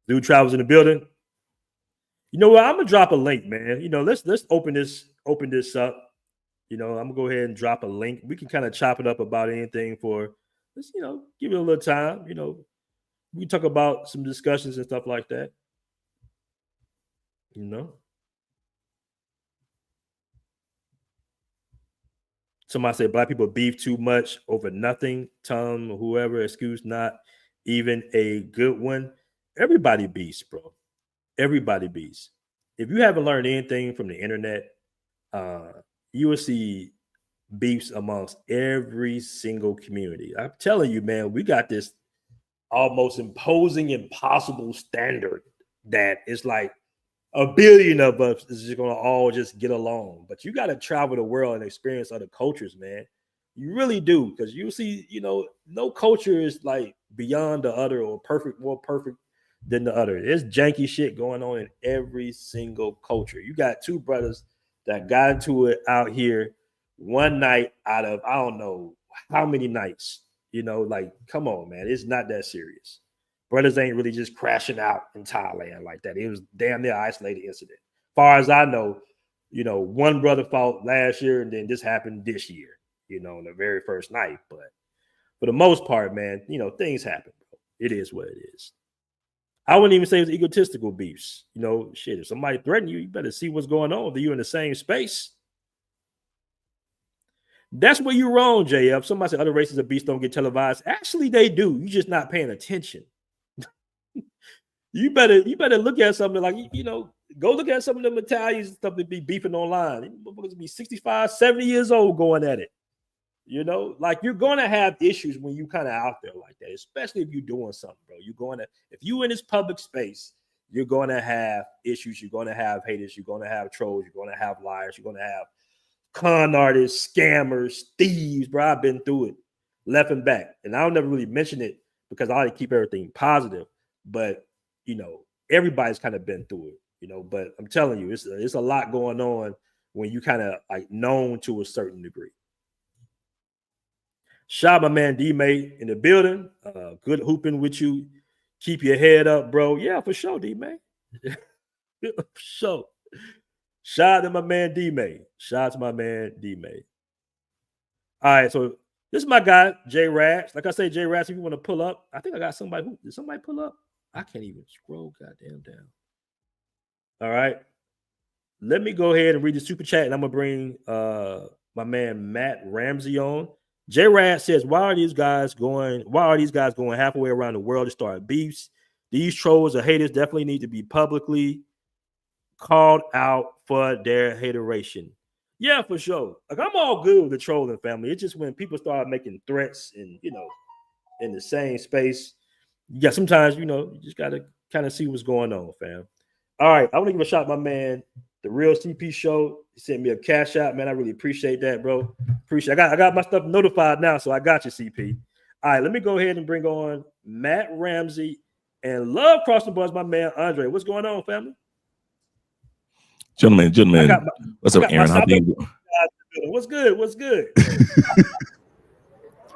Zoo Travels in the building. You know what? I'm gonna drop a link, man. Let's open this up. I'm gonna go ahead and drop a link. We can kind of chop it up about anything for let's, give it a little time. We can talk about some discussions and stuff like that. Somebody said black people beef too much over nothing. Tom, whoever, excuse not even a good one. Everybody beefs, bro. Everybody beefs. If you haven't learned anything from the internet, you will see beefs amongst every single community. I'm telling you, man, we got this almost imposing, impossible standard that it's like a billion of us is just gonna all just get along. But you got to travel the world and experience other cultures, man. You really do, because you see, no culture is like beyond the other or more perfect than the other. There's janky shit going on in every single culture. You got two brothers that got into it out here one night out of I don't know how many nights. Come on, man. It's not that serious. Brothers ain't really just crashing out in Thailand like that. It was damn near isolated incident. Far as I know, one brother fought last year and then this happened this year, on the very first night. But for the most part, man, things happen, bro. It is what it is. I wouldn't even say it's egotistical beefs. Shit, if somebody threaten you, you better see what's going on. If you're in the same space. That's where you're wrong, JF. Somebody said other races of beefs don't get televised. Actually, they do. You're just not paying attention. You better look at something like, go look at some of them Italians and stuff that be beefing online. These motherfuckers be 65, 70 years old going at it. You're going to have issues when you kind of out there like that, especially if you're doing something, bro. If you in this public space, you're going to have issues. You're going to have haters. You're going to have trolls. You're going to have liars. You're going to have con artists, scammers, thieves, bro. I've been through it left and back. And I'll never really mention it because I like to keep everything positive. But, everybody's kind of been through it, but I'm telling you, it's a lot going on when you kind of like known to a certain degree. Shout my man D-May in the building. Good hooping with you. Keep your head up, bro. Yeah, for sure, D-May. For sure. Shout out to my man D-May. All right, so this is my guy, J Rats. Like I say, J Rats, if you want to pull up, I think I got somebody. Did somebody pull up? I can't even scroll goddamn down. All right. Let me go ahead and read the super chat, and I'm going to bring my man Matt Ramsey on. J Rad says, why are these guys going halfway around the world to start beefs? These trolls or haters definitely need to be publicly called out for their hateration. Yeah, for sure. Like, I'm all good with the trolling, family. It's just when people start making threats and, in the same space, sometimes, you just got to kind of see what's going on, fam. All right, I want to give a shout out to my man, The Real CP Show. He sent me a cash out, man. I really appreciate that, bro. I got my stuff notified now, so I got you, CP. All right, let me go ahead and bring on Matt Ramsey and Love Cross the Bars, my man Andre. What's going on, family? Gentlemen. What's up, Aaron? How you? What's good?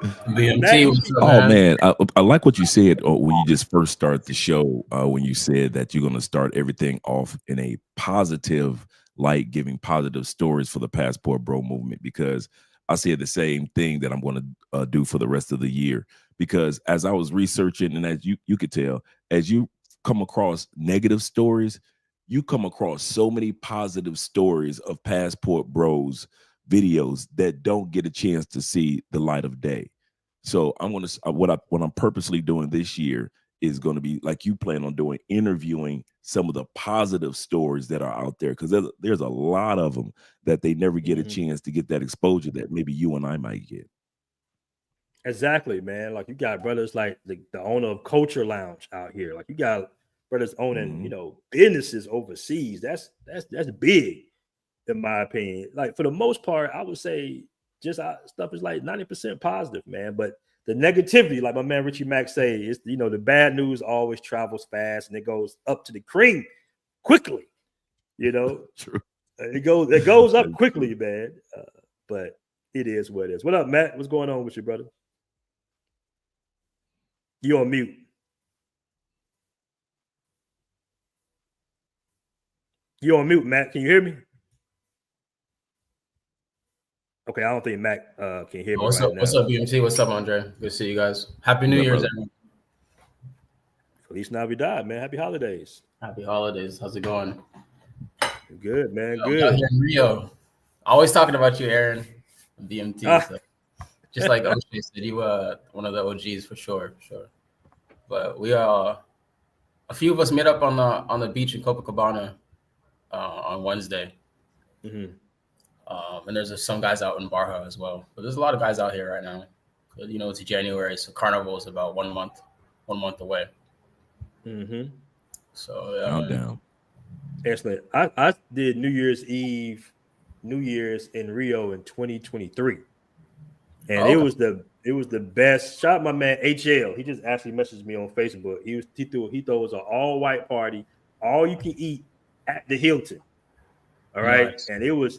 BMT, man, I like what you said when you just first start the show, when you said that you're going to start everything off in a positive light, giving positive stories for the Passport Bro movement, because I said the same thing that I'm going to do for the rest of the year, because as I was researching, and as you could tell, as you come across negative stories, you come across so many positive stories of Passport Bros videos that don't get a chance to see the light of day. So I'm going to what I'm purposely doing this year is going to be like you plan on doing, interviewing some of the positive stories that are out there, because there's a lot of them that they never get a chance to get that exposure that maybe you and I might get. Exactly, man. Like, you got brothers like the owner of Culture Lounge out here. Like, you got brothers owning businesses overseas. That's big, in my opinion. Like, for the most part, I would say just stuff is like 90% positive, man. But the negativity, like my man Richie Mack say, is the bad news always travels fast and it goes up to the cream quickly. True. It goes up quickly, man. But it is what it is. What up, Matt? What's going on with you, brother? You on mute. You on mute, Matt. Can you hear me? Okay, I don't think Matt can hear me. What's right up? now. What's up, BMT? What's up, Andre? Good to see you guys. Happy New Year's, everyone. Feliz Navidad, man. Happy holidays. Happy holidays. How's it going? Good, man. Yo, Good. out here in Rio. Always talking about you, Aaron. BMT. So. Just like O'Shea said, you one of the OGs for sure. But we a few of us met up on the beach in Copacabana on Wednesday. Mm-hmm. And there's some guys out in Barja as well. But there's a lot of guys out here right now. It's January, so Carnival is about 1 month away. Mm-hmm. So yeah, Countdown. Excellent. I did New Year's in Rio in 2023, and okay. it was the best. Shout out my man HL. He just actually messaged me on Facebook. He threw an all white party, all you can eat at the Hilton. All right, Nice. and it was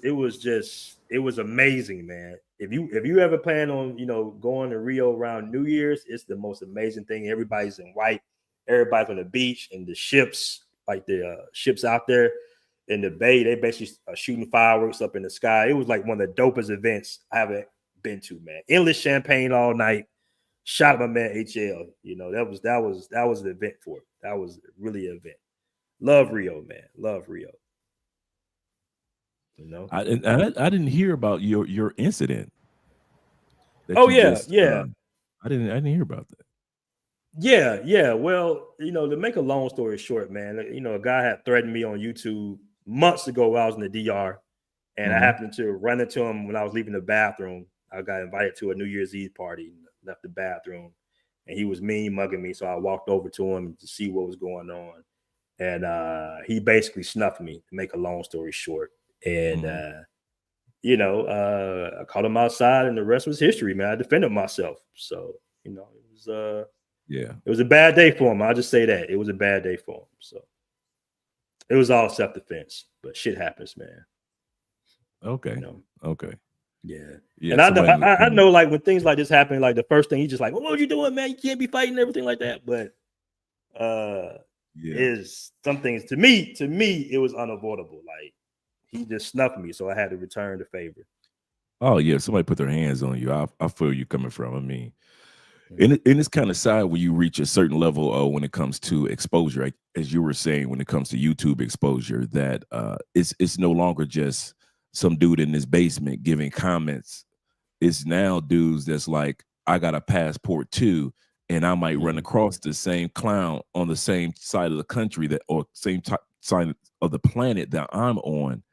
amazing, man. If you ever plan on going to Rio around New Year's, it's the most amazing thing. Everybody's in white, everybody's on the beach, and the ships, like the ships out there in the bay, they basically are shooting fireworks up in the sky. It was like one of the dopest events I haven't been to, man. Endless champagne all night. Shout out my man HL. That was an event for it. That was really an event. Love Rio, man. Love Rio. I didn't hear about your incident. Oh yeah. I didn't hear about that. Yeah. Well, to make a long story short, man, a guy had threatened me on YouTube months ago while I was in the DR, and I happened to run into him when I was leaving the bathroom. I got invited to a New Year's Eve party, left the bathroom, and he was mean mugging me. So I walked over to him to see what was going on, and he basically snuffed me. To make a long story short. And I caught him outside, and the rest was history, man. I defended myself, so it was a bad day for him. I'll just say that it was a bad day for him. So it was all self-defense, but shit happens, man. Okay. Okay. Yeah. And I know, like, when things like this happen, like the first thing he's just like, well, what are you doing, man? You can't be fighting and everything like that. But is some things to me it was unavoidable. Like, he just snuffed me, so I had to return the favor. Oh yeah, somebody put their hands on you. I feel you coming from. I mean, and it's kind of sad when you reach a certain level when it comes to exposure, as you were saying, when it comes to YouTube exposure, that it's no longer just some dude in his basement giving comments. It's now dudes that's like, I got a passport too, and I might run across the same clown on the same side of the country or same side of the planet that I'm on.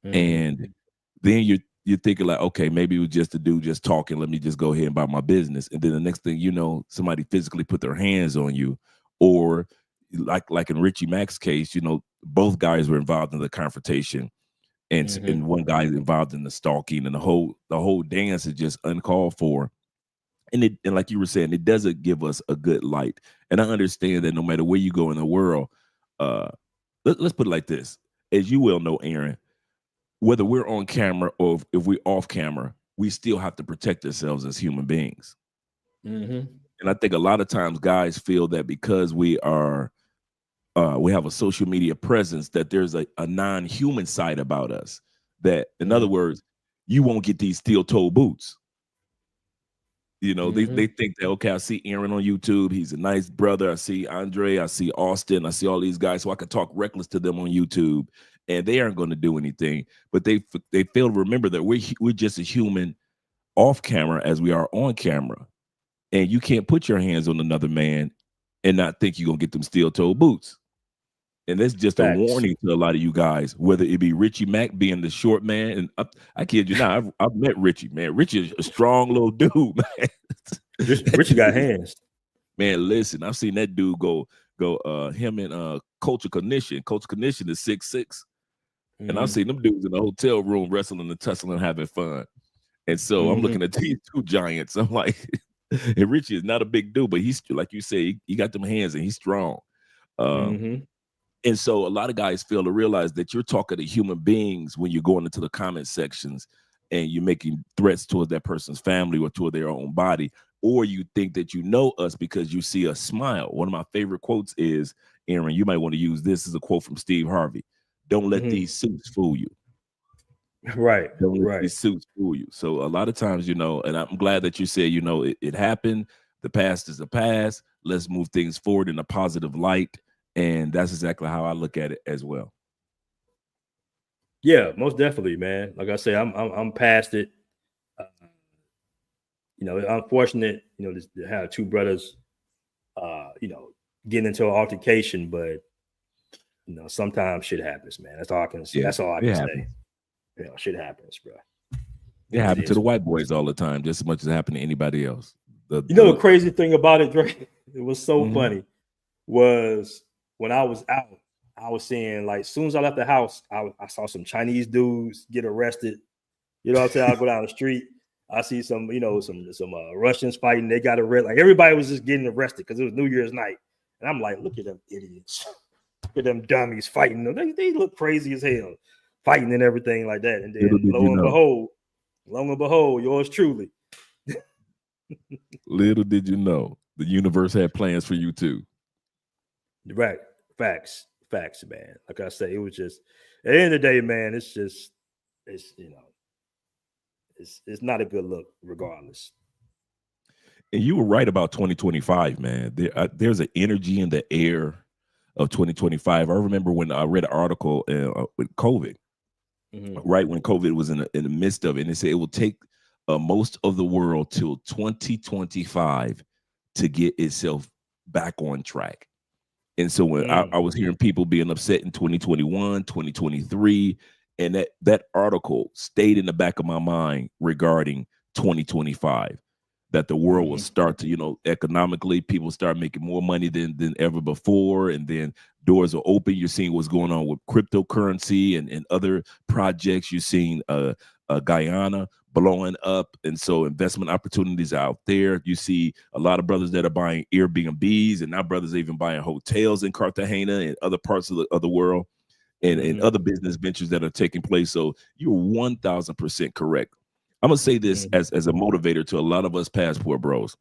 And then you're thinking like, okay, maybe it was just a dude just talking. Let me just go ahead and buy my business. And then the next thing you know, somebody physically put their hands on you, or like in Richie Mack's case, both guys were involved in the confrontation, and one guy is involved in the stalking, and the whole dance is just uncalled for. And like you were saying, it doesn't give us a good light. And I understand that no matter where you go in the world, let's put it like this, as you well know, Aaron. Whether we're on camera or if we're off camera, we still have to protect ourselves as human beings. And I think a lot of times guys feel that because we have a social media presence, that there's a non-human side about us. That, in other words, you won't get these steel-toed boots. They think that, okay, I see Aaron on YouTube. He's a nice brother. I see Andre. I see Austin. I see all these guys. So I can talk reckless to them on YouTube, and they aren't going to do anything. But they fail to remember that we're just as human off camera as we are on camera. And you can't put your hands on another man and not think you're going to get them steel-toed boots. And that's just a warning to a lot of you guys, whether it be Richie Mack being the short man. And I kid you not, I've met Richie, man. Richie is a strong little dude, man. Richie got hands. Man, listen, I've seen that dude go him and Culture Cognition. Culture Cognition is 6'6". And I've seen them dudes in the hotel room wrestling and tussling, having fun. And so I'm looking at these two giants. I'm like, And Richie is not a big dude, but he's like you say, he got them hands and he's strong. And so a lot of guys fail to realize that you're talking to human beings when you're going into the comment sections and you're making threats towards that person's family or toward their own body, or you think that you know us because you see us smile. One of my favorite quotes is, Aaron, you might want to use this as a quote from Steve Harvey. Don't let these suits fool you. Right. Don't let Right. these suits fool you. So a lot of times, you know, and I'm glad that you said, you know, it happened. The past is the past. Let's move things forward in a positive light. And that's exactly how I look at it as well. Yeah, most definitely, man. Like I say, I'm past it. You know, unfortunate, you know, to have two brothers, you know, getting into an altercation, but you know, sometimes shit happens, man. That's all I can say. Yeah, That's all I it can happens. say. You know, shit happens, bro. It happened to the white boys all the time, just as much as it happened to anybody else. You know, the crazy thing about it, Drake, it was so funny, was when I was out, I was seeing, like, as soon as I left the house, I saw some Chinese dudes get arrested. You know what I'm saying? I go down the street, I see some, you know, some Russians fighting. They got arrested. Like, everybody was just getting arrested because it was New Year's night. And I'm like, look at them idiots. Look at them dummies fighting. They look crazy as hell, fighting and everything like that. And then lo and behold, yours truly. Little did you know, the universe had plans for you too. Right. Facts, man. Like I say, it was just, at the end of the day, man, it's you know, it's not a good look regardless. And you were right about 2025, man. There's an energy in the air of 2025. I remember when I read an article with COVID, right when COVID was in the midst of it, and it said it will take most of the world till 2025 to get itself back on track. And so when I was hearing people being upset in 2021, 2023, and that article stayed in the back of my mind regarding 2025, that the world will start to, you know, economically, people start making more money than ever before. And then doors are open. You're seeing what's going on with cryptocurrency and other projects. You're seeing Guyana blowing up. And so investment opportunities out there. You see a lot of brothers that are buying Airbnbs, and now brothers are even buying hotels in Cartagena and other parts of the world, and other business ventures that are taking place. So you're 1,000% correct. I'm going to say this as a motivator to a lot of us passport bros.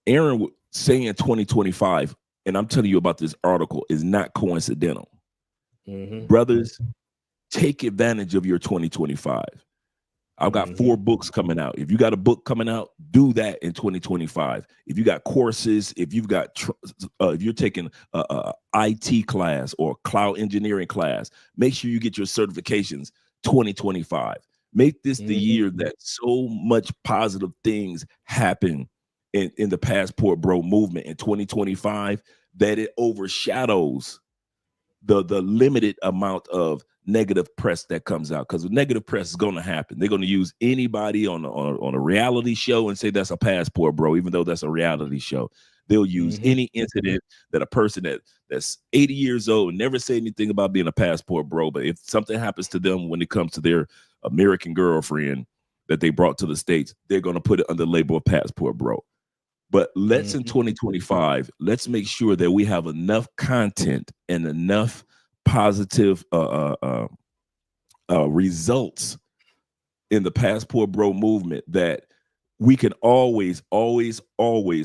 Aaron saying 2025, and I'm telling you about this article, is not coincidental. Brothers, take advantage of your 2025. I've got 4 books coming out. If you got a book coming out, do that in 2025. If you got courses, if you've got, if you're taking a IT class or cloud engineering class, make sure you get your certifications 2025. Make this the year that so much positive things happen in the Passport Bro movement in 2025 that it overshadows the limited amount of negative press that comes out, because the negative press is going to happen. They're going to use anybody on a reality show and say that's a passport bro, even though that's a reality show. They'll use any incident that a person that's 80 years old and never say anything about being a passport bro, but if something happens to them when it comes to their American girlfriend that they brought to the States, they're going to put it under the label of passport bro. But let's in 2025, let's make sure that we have enough content and enough positive results in the Passport Bro movement that we can always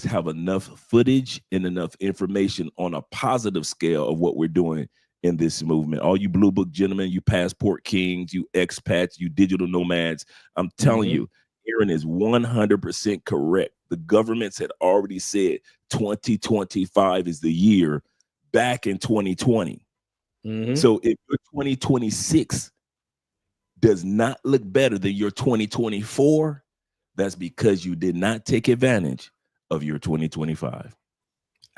have enough footage and enough information on a positive scale of what we're doing in this movement. All you Blue Book gentlemen, you passport kings, you expats, you digital nomads, I'm telling you, Aaron is 100% correct. The governments had already said 2025 is the year back in 2020. So if your 2026 does not look better than your 2024, that's because you did not take advantage of your 2025.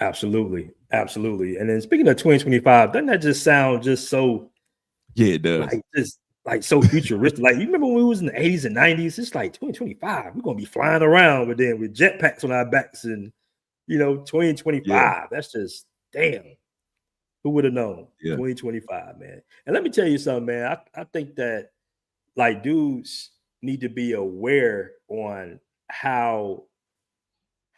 Absolutely. And then speaking of 2025, doesn't that just sound just so? Yeah, it does. Like so futuristic. Like, you remember when we was in the 80s and 90s? It's like 2025. We're gonna be flying around, but then with jetpacks on our backs, and 2025. That's just damn. Who would have known? 2025, man. And let me tell you something, man. I think that, like, dudes need to be aware on how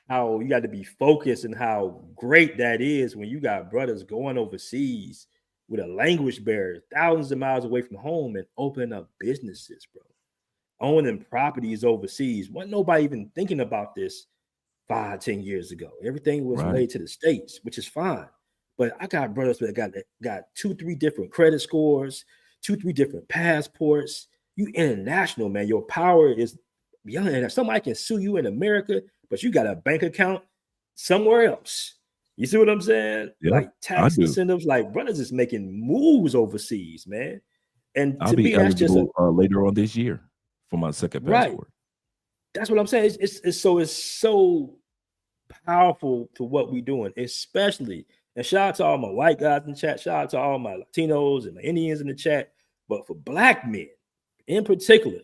how you got to be focused and how great that is when you got brothers going overseas with a language barrier, thousands of miles away from home, and opening up businesses, bro. Owning properties overseas. Wasn't nobody even thinking about this 5-10 years ago. Everything was laid to the States, which is fine. But I got brothers that got 2-3 different credit scores, 2-3 different passports. You international, man. Your power is beyond that. Somebody can sue you in America, but you got a bank account somewhere else. You see what I'm saying? Yeah, like tax incentives, like brothers is making moves overseas, man. And I'll to be me, that's just later on this year for my second passport. That's what I'm saying. It's so powerful to what we're doing, especially. And shout out to all my white guys in the chat. Shout out to all my Latinos and my Indians in the chat. But for black men in particular,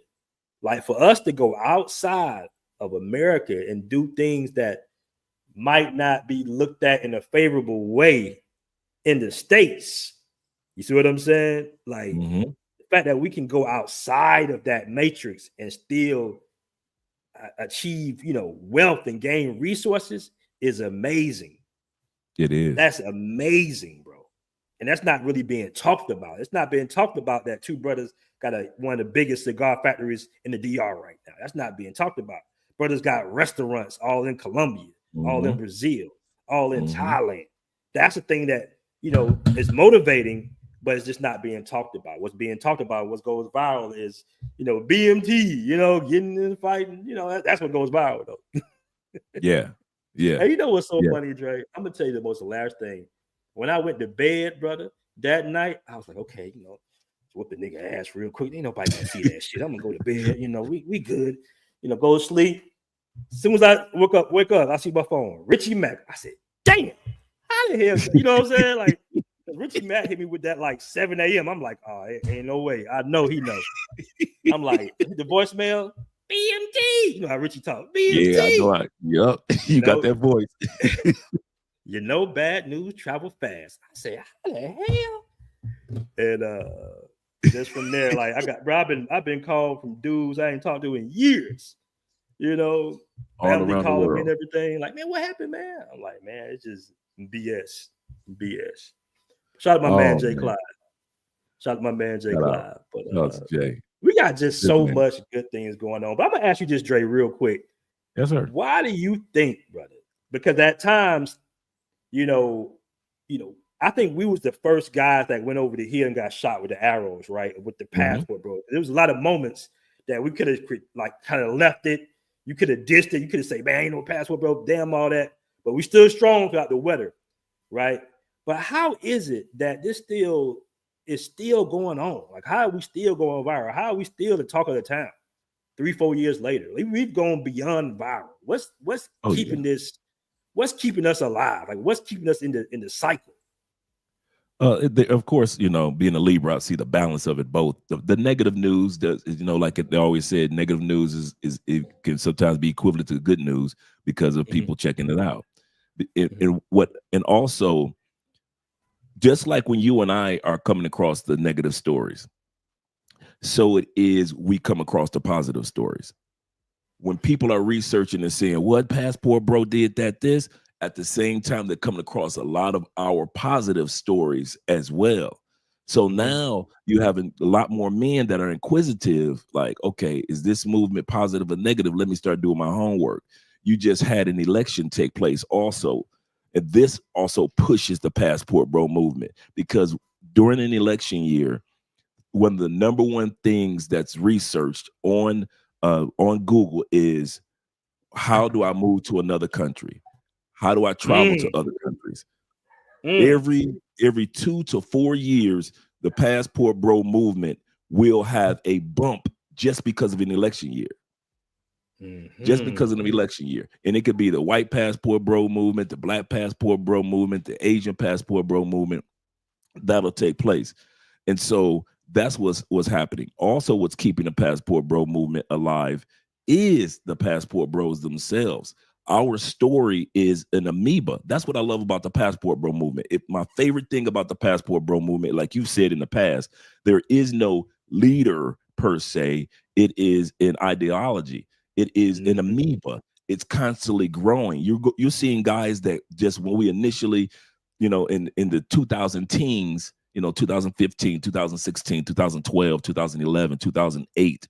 like for us to go outside of America and do things that might not be looked at in a favorable way in the States. You see what I'm saying? Like the fact that we can go outside of that matrix and still achieve, wealth and gain resources is amazing. It is. That's amazing, bro. And that's not really being talked about. It's not being talked about that two brothers got one of the biggest cigar factories in the DR right now. That's not being talked about. Brothers got restaurants all in Colombia, all in Brazil, all in Thailand. That's the thing that, is motivating, but it's just not being talked about. What's being talked about, what goes viral is, BMT, getting in the fight. That's what goes viral, though. Yeah. Hey, you know what's so funny, Dre? I'm going to tell you the most hilarious thing. When I went to bed, brother, that night, I was like, okay, whoop the nigga ass real quick. Ain't nobody gonna see that shit. I'm gonna go to bed. We good. Go to sleep. As soon as I wake up, I see my phone. Richie Mack. I said, damn, how the hell? You know what I'm saying? Like, Richie Mack hit me with that like 7 a.m. I'm like, oh, ain't no way. I know he knows. I'm like, the voicemail, BMT. You know how Richie talk. BMT. Yeah, I know. Yup. You got that voice. Bad news travel fast. I say, how the hell? And just from there, like I've been called from dudes I ain't talked to in years. All family around the calling world. me and everything. Like, man, what happened, man? I'm like, man, it's just BS. Shout out to my man Jay Clyde. Shout out to my man Jay Clyde. But Jay. we got just so much good things going on. But I'm gonna ask you just, Dre, real quick. Yes, sir. Why do you think, brother? Because at times, I think we was the first guys that went over to here and got shot with the arrows, right? With the passport, bro. There was a lot of moments that we could have like kind of left it. You could have dissed it. You could have said, man, ain't no passport, bro. Damn all that. But we stood strong throughout the weather, right? But how is it that this is still going on? Like, how are we still going viral? How are we still the talk of the town 3-4 years later? Like, we've gone beyond viral. What's keeping this? What's keeping us alive? Like, what's keeping us in the cycle? Of course, being a Libra, I see the balance of it both. The negative news does, like they always said, negative news is it can sometimes be equivalent to good news because of people checking it out. And also, just like when you and I are coming across the negative stories, so it is we come across the positive stories. When people are researching and saying, what Passport Bro did this, at the same time, they're coming across a lot of our positive stories as well. So now you have a lot more men that are inquisitive, like, okay, is this movement positive or negative? Let me start doing my homework. You just had an election take place also. And this also pushes the Passport Bro movement, because during an election year, one of the number one things that's researched on Google is, how do I move to another country? How do I travel to other countries? Every 2 to 4 years, the Passport Bro movement will have a bump just because of an election year. Just because of an election year. And it could be the white Passport Bro movement, the black Passport Bro movement, the Asian Passport Bro movement. That'll take place. And so that's what's happening. Also, what's keeping the Passport Bro movement alive is the Passport Bros themselves. Our story is an amoeba. That's what I love about the Passport Bro movement. My favorite thing about the Passport Bro movement, like you've said in the past, there is no leader per se. It is an ideology. It is an amoeba. it's constantly growing. You're seeing guys that just when we initially, in the 2000 teens, 2015, 2016, 2012, 2011, 2008,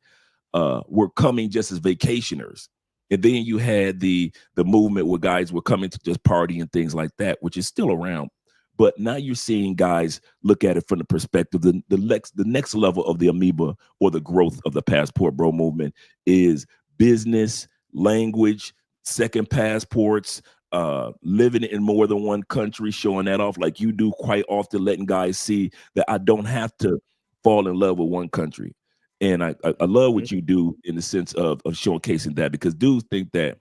were coming just as vacationers. And then you had the movement where guys were coming to just party and things like that, which is still around. But now you're seeing guys look at it from the perspective, the next level of the amoeba or the growth of the Passport Bro movement is business, language, second passports, living in more than one country, showing that off like you do quite often, letting guys see that I don't have to fall in love with one country. And I love what you do in the sense of showcasing that, because dudes think that,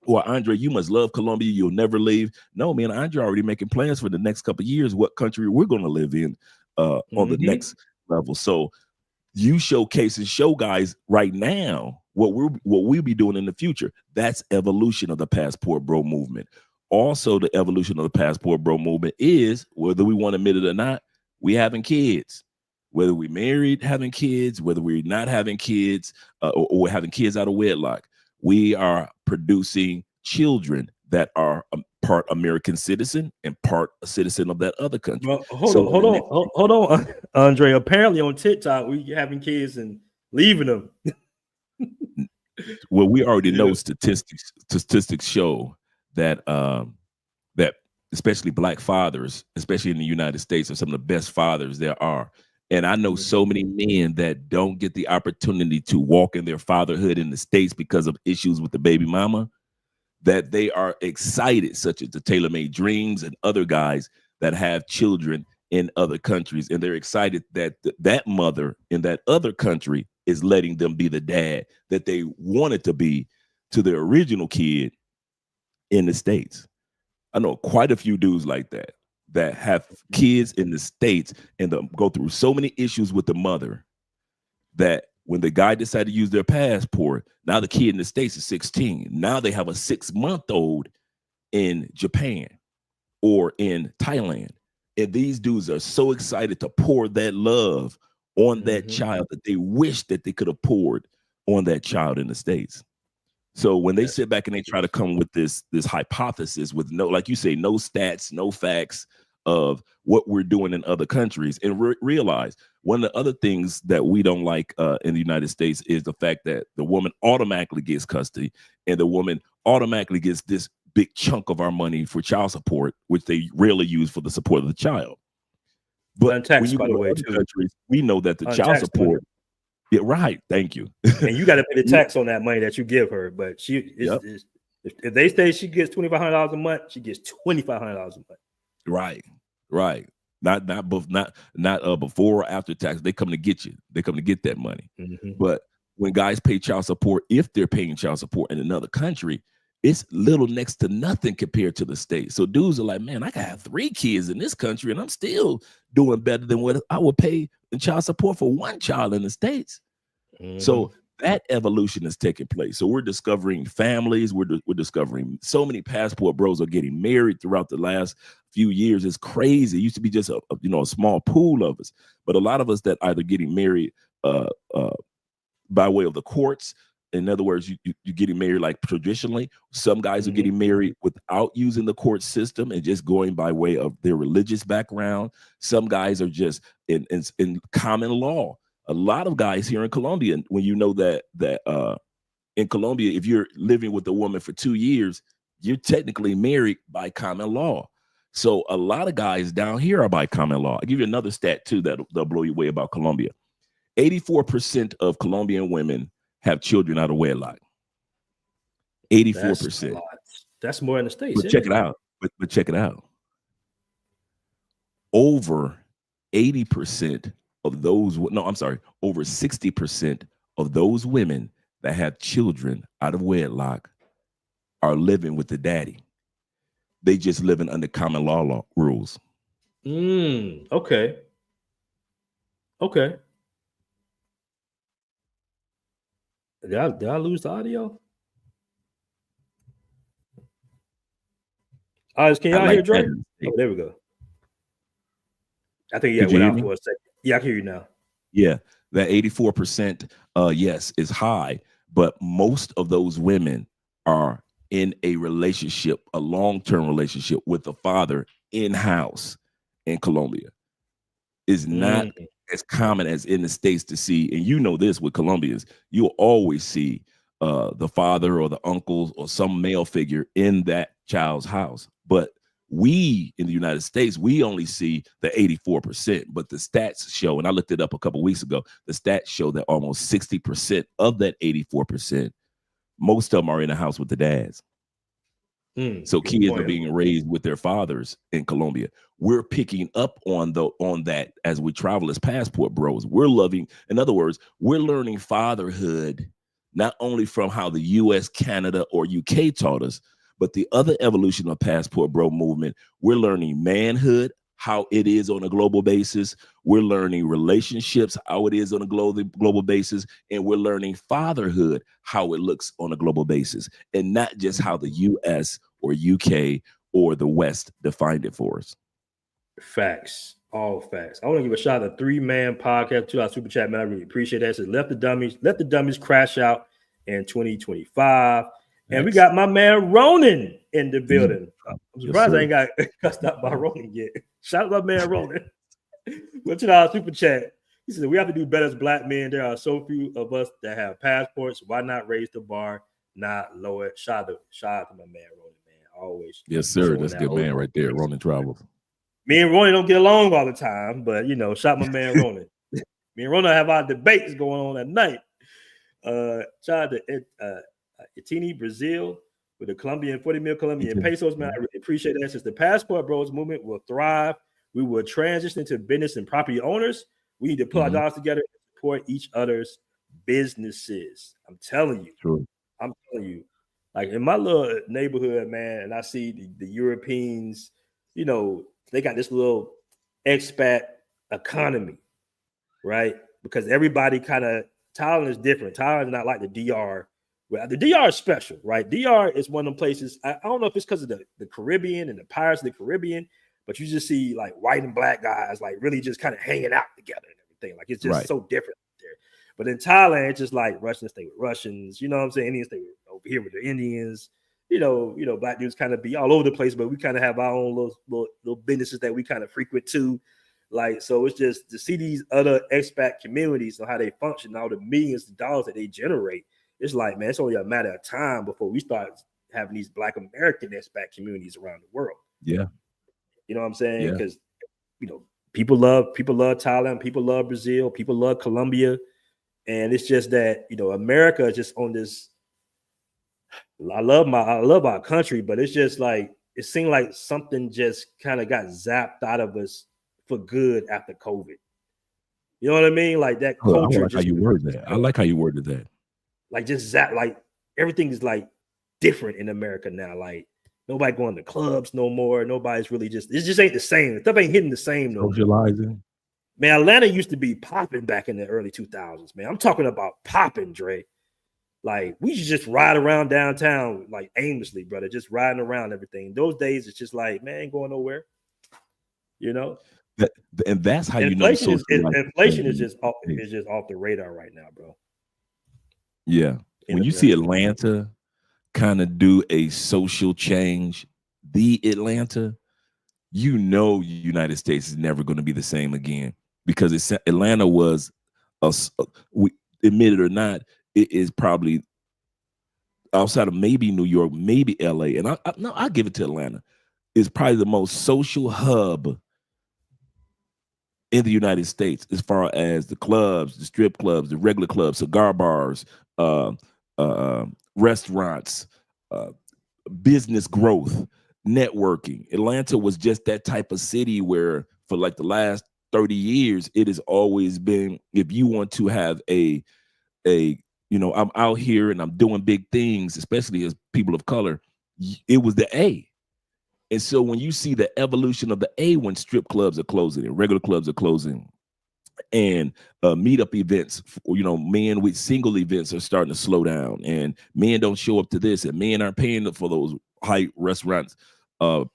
well, Andre, you must love Colombia, you'll never leave. No, man, Andre already making plans for the next couple of years, what country we're going to live in on the next level. So you showcase and show guys right now what we'll be doing in the future. That's evolution of the Passport Bro movement. Also, the evolution of the Passport Bro movement is, whether we want to admit it or not, we having kids. Whether we married, having kids, whether we're not having kids, or having kids out of wedlock, we are producing children that are part American citizen and part a citizen of that other country. Well, hold on, Andre. Apparently on TikTok, we having kids and leaving them. Well, we already know statistics show that that especially Black fathers, especially in the United States, are some of the best fathers there are. And I know so many men that don't get the opportunity to walk in their fatherhood in the States because of issues with the baby mama, that they are excited, such as the Taylor Made Dreams and other guys that have children in other countries. And they're excited that that mother in that other country is letting them be the dad that they wanted to be to their original kid in the States. I know quite a few dudes like that have kids in the States and go through so many issues with the mother that when the guy decided to use their passport, now the kid in the States is 16. Now they have a 6-month-old in Japan or in Thailand. And these dudes are so excited to pour that love on that child that they wish that they could have poured on that child in the States. So when they sit back and they try to come with this hypothesis with no, like you say, no stats, no facts of what we're doing in other countries, and realize one of the other things that we don't like in the United States is the fact that the woman automatically gets custody and the woman automatically gets this big chunk of our money for child support, which they rarely use for the support of the child. But untaxed, when you by go the to way, other too. countries, we know that the child support. Yeah, right. Thank you. And you got to pay the tax on that money that you give her. But if they say she gets $2,500 a month, she gets $2,500 a month. Right. Not before or after tax. They come to get you. They come to get that money. But when guys pay child support, if they're paying child support in another country, it's little next to nothing compared to the States. So dudes are like, man, I can have 3 kids in this country and I'm still doing better than what I would pay in child support for 1 child in the States. So that evolution is taking place. So we're discovering families. We're discovering so many passport bros are getting married throughout the last few years. It's crazy. It used to be just a small pool of us, but a lot of us that either getting married by way of the courts. In other words, you're getting married like traditionally. Some guys are getting married without using the court system and just going by way of their religious background. Some guys are just in common law. A lot of guys here in Colombia, when you know that in Colombia, if you're living with a woman for 2 years, you're technically married by common law. So a lot of guys down here are by common law. I'll give you another stat too that'll blow you away about Colombia. 84% of Colombian women have children out of wedlock. 84%. That's more in the States. But check it out. But check it out. Over 80% of those, over 60% of those women that have children out of wedlock are living with the daddy. They just living under common law rules. Okay. Did I lose the audio? Can y'all hear Dre? Oh, there we go. I think went out for a second. Yeah, I can hear you now. Yeah, that 84%, yes, is high, but most of those women are in a relationship, a long-term relationship with the father in-house in Colombia. Is not as common as in the States to see, and you know this with Colombians, you'll always see the father or the uncles or some male figure in that child's house. But we in the United States, we only see the 84%, but the stats show, and I looked it up a couple weeks ago, the stats show that almost 60% of that 84%, most of them are in the house with the dads. So kids are being raised with their fathers in Colombia. We're picking up on that as we travel as passport bros. We're loving, in other words, we're learning fatherhood not only from how the US, Canada, or UK taught us, but the other evolution of passport bro movement. We're learning manhood, how it is on a global basis. We're learning relationships, how it is on a global basis. And we're learning fatherhood, how it looks on a global basis, and not just how the US or UK or the West defined it for us. Facts. All facts. I want to give a shout out to 3-Man Podcast, to our super chat, man. I really appreciate that. It says, let the dummies crash out in 2025. And we got my man Ronan in the building. I'm surprised I ain't got cussed out by Ronan yet. Shout out to my man Ronan. But to our super chat, he said, we have to do better as black men. There are so few of us that have passports. Why not raise the bar, not lower it? Shout out to my man Ronan, man. Always. Yes, sir. That's a good man right there. Ronan Travels. Me and Ronan don't get along all the time, but shout my man Ronan. Me and Ronan have our debates going on at night. Shout out to Itini, Brazil, with the 40 mil Colombian pesos, man. I really appreciate that. Since the Passport Bros movement will thrive, we will transition to business and property owners. We need to put our dollars together and support each other's businesses. I'm telling you. True. I'm telling you. Like in my little neighborhood, man, and I see the Europeans, they got this little expat economy, right? Because everybody Thailand is different. Thailand is not like the DR. Well, the DR is special, right? DR is one of them places. I don't know if it's because of the Caribbean and the Pirates of the Caribbean, but you just see like white and black guys like really just kind of hanging out together and everything. Like it's just so different there. But in Thailand, it's just like Russians stay with Russians, you know what I'm saying? Indians stay over here with the Indians. Black dudes kind of be all over the place, but we kind of have our own little businesses that we kind of frequent too. Like, so it's just to see these other expat communities and how they function, all the millions of dollars that they generate. It's like, man, it's only a matter of time before we start having these Black American expat communities around the world. Yeah. You know what I'm saying? Because, people love Thailand, people love Brazil, people love Colombia. And it's just that, America is just on this. I love our country, but it's just like, it seemed like something just kind of got zapped out of us for good after COVID. You know what I mean? Like that culture. I like how you worded that. I like how you worded that. Like just zap, like everything is like different in America now. Like nobody going to clubs no more. Nobody's really it just ain't the same. Stuff ain't hitting the same no more. Socializing. Man, Atlanta used to be popping back in the early 2000s, man. I'm talking about popping, Dre. Like we should just ride around downtown like aimlessly, brother, just riding around everything. Those days it's just like, man, ain't going nowhere. And that's how inflation is just off the radar right now, bro. Yeah. When you see Atlanta kind of do a social change, the Atlanta, United States is never going to be the same again, because Atlanta was, we admit it or not, it is probably outside of maybe New York, maybe LA, and I give it to Atlanta, is probably the most social hub in the United States, as far as the clubs, the strip clubs, the regular clubs, cigar bars, restaurants, business growth, networking. Atlanta was just that type of city where for like the last 30 years, it has always been, if you want to have I'm out here and I'm doing big things, especially as people of color, it was the A. And so when you see the evolution of the A, when strip clubs are closing and regular clubs are closing and meetup events, men with single events are starting to slow down, and men don't show up to this, and men aren't paying for those high restaurants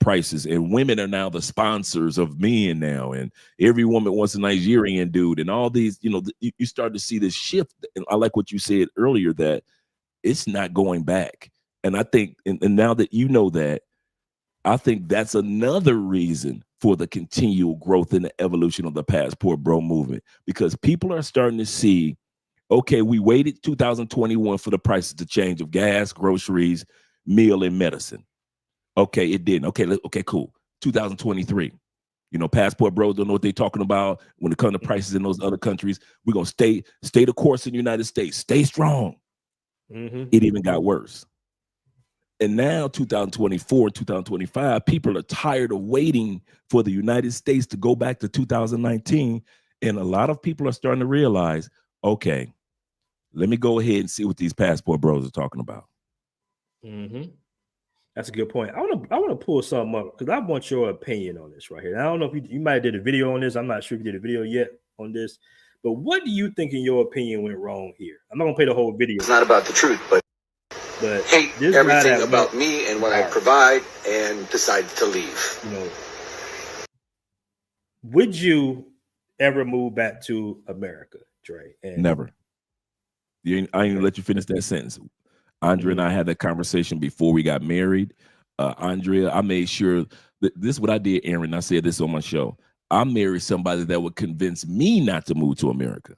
prices, and women are now the sponsors of men now, and every woman wants a Nigerian dude, and all these, you start to see this shift. And I like what you said earlier, that it's not going back. And I think, and now that you know that, I think that's another reason for the continual growth and the evolution of the Passport Bro movement, because people are starting to see, okay, we waited 2021 for the prices to change of gas, groceries, meal, and medicine. Okay, it didn't. Okay, cool. 2023. Passport Bros don't know what they're talking about when it comes to prices in those other countries. We're going to stay the course in the United States. Stay strong. It even got worse. And now 2024 and 2025, people are tired of waiting for the United States to go back to 2019. And a lot of people are starting to realize, okay, let me go ahead and see what these Passport Bros are talking about. That's a good point. I want to pull something up because I want your opinion on this right here. And I don't know if you might have did a video on this. I'm not sure if you did a video yet on this. But what do you think, in your opinion, went wrong here? I'm not going to play the whole video. It's not about the truth, but hate everything about me and what I provide and decided to leave. Would you ever move back to America, Dre? Never. I ain't gonna let you finish that sentence. Andrea and I had that conversation before we got married. Andrea, I made sure that this is what I did, Aaron. I said this on my show. I married somebody that would convince me not to move to America.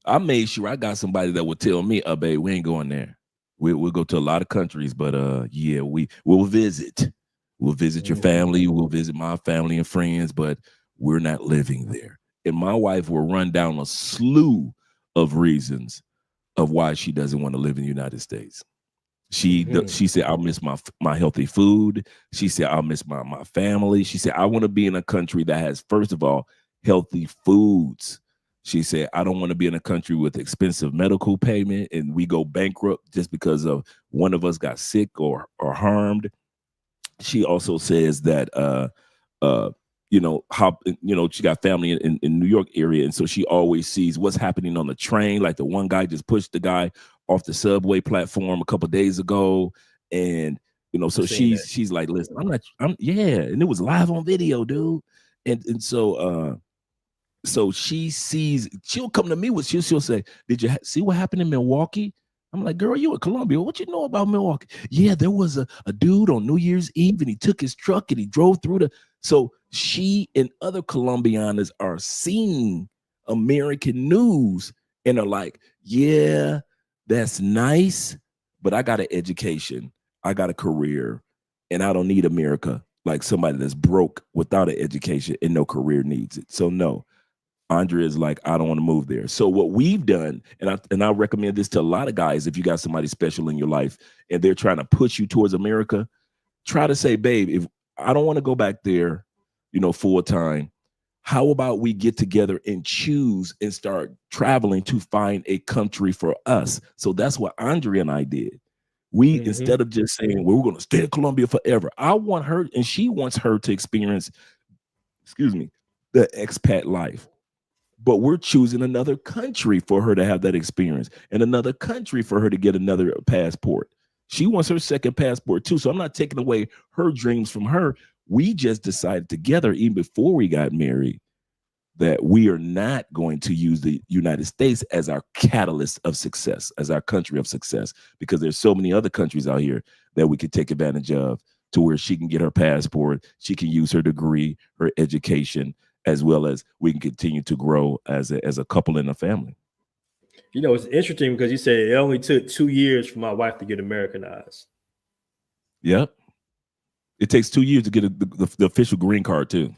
I made sure I got somebody that would tell me, babe, we ain't going there. We'll go to a lot of countries, but yeah, we'll visit. We'll visit your family. We'll visit my family and friends, but we're not living there. And my wife will run down a slew of reasons of why she doesn't want to live in the United States. She said, I'll miss my healthy food. She said, I'll miss my family. She said, I want to be in a country that has, first of all, healthy foods. She said, I don't want to be in a country with expensive medical payment and we go bankrupt just because of one of us got sick or harmed. She also says that, she got family in New York area. And so she always sees what's happening on the train. Like the one guy just pushed the guy off the subway platform a couple of days ago. And, so she's like, listen, and it was live on video, dude. And so she sees, she'll come to me with, she'll say, did you see what happened in Milwaukee? I'm like, girl, you in Colombia. What you know about Milwaukee? Yeah, there was a dude on New Year's Eve and he took his truck and he drove through so she and other Colombianas are seeing American news and are like, yeah, that's nice, but I got an education. I got a career and I don't need America like somebody that's broke without an education and no career needs it. So no. Andrea is like, I don't want to move there. So what we've done, and I recommend this to a lot of guys, if you got somebody special in your life and they're trying to push you towards America, try to say, babe, if I don't want to go back there, full time, how about we get together and choose and start traveling to find a country for us? So that's what Andrea and I did. We, instead of just saying, well, we're going to stay in Colombia forever, I want her, and she wants her to experience, the expat life. But we're choosing another country for her to have that experience and another country for her to get another passport. She wants her second passport too. So I'm not taking away her dreams from her. We just decided together, even before we got married, that we are not going to use the United States as our catalyst of success, as our country of success, because there's so many other countries out here that we could take advantage of to where she can get her passport, she can use her degree, her education, as well as we can continue to grow as a couple in a family. It's interesting because you said it only took 2 years for my wife to get Americanized. Yep. It takes 2 years to get the official green card too.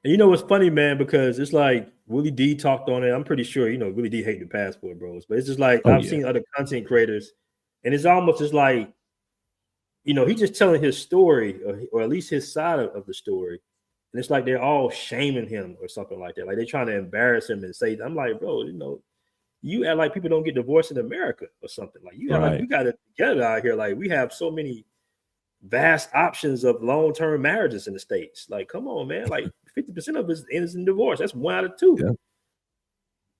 And what's funny, man, because it's like Willie D talked on it. I'm pretty sure, Willie D hate the Passport Bros, but it's just like I've seen other content creators and it's almost just like, he's just telling his story or at least his side of the story. And it's like they're all shaming him or something like that. Like they're trying to embarrass him and say, I'm like, bro, you act like people don't get divorced in America or something. Like you act like we got it together out here. Like we have so many vast options of long-term marriages in the States. Like, come on, man. Like 50% of it ends in divorce. That's 1 out of 2. Yeah.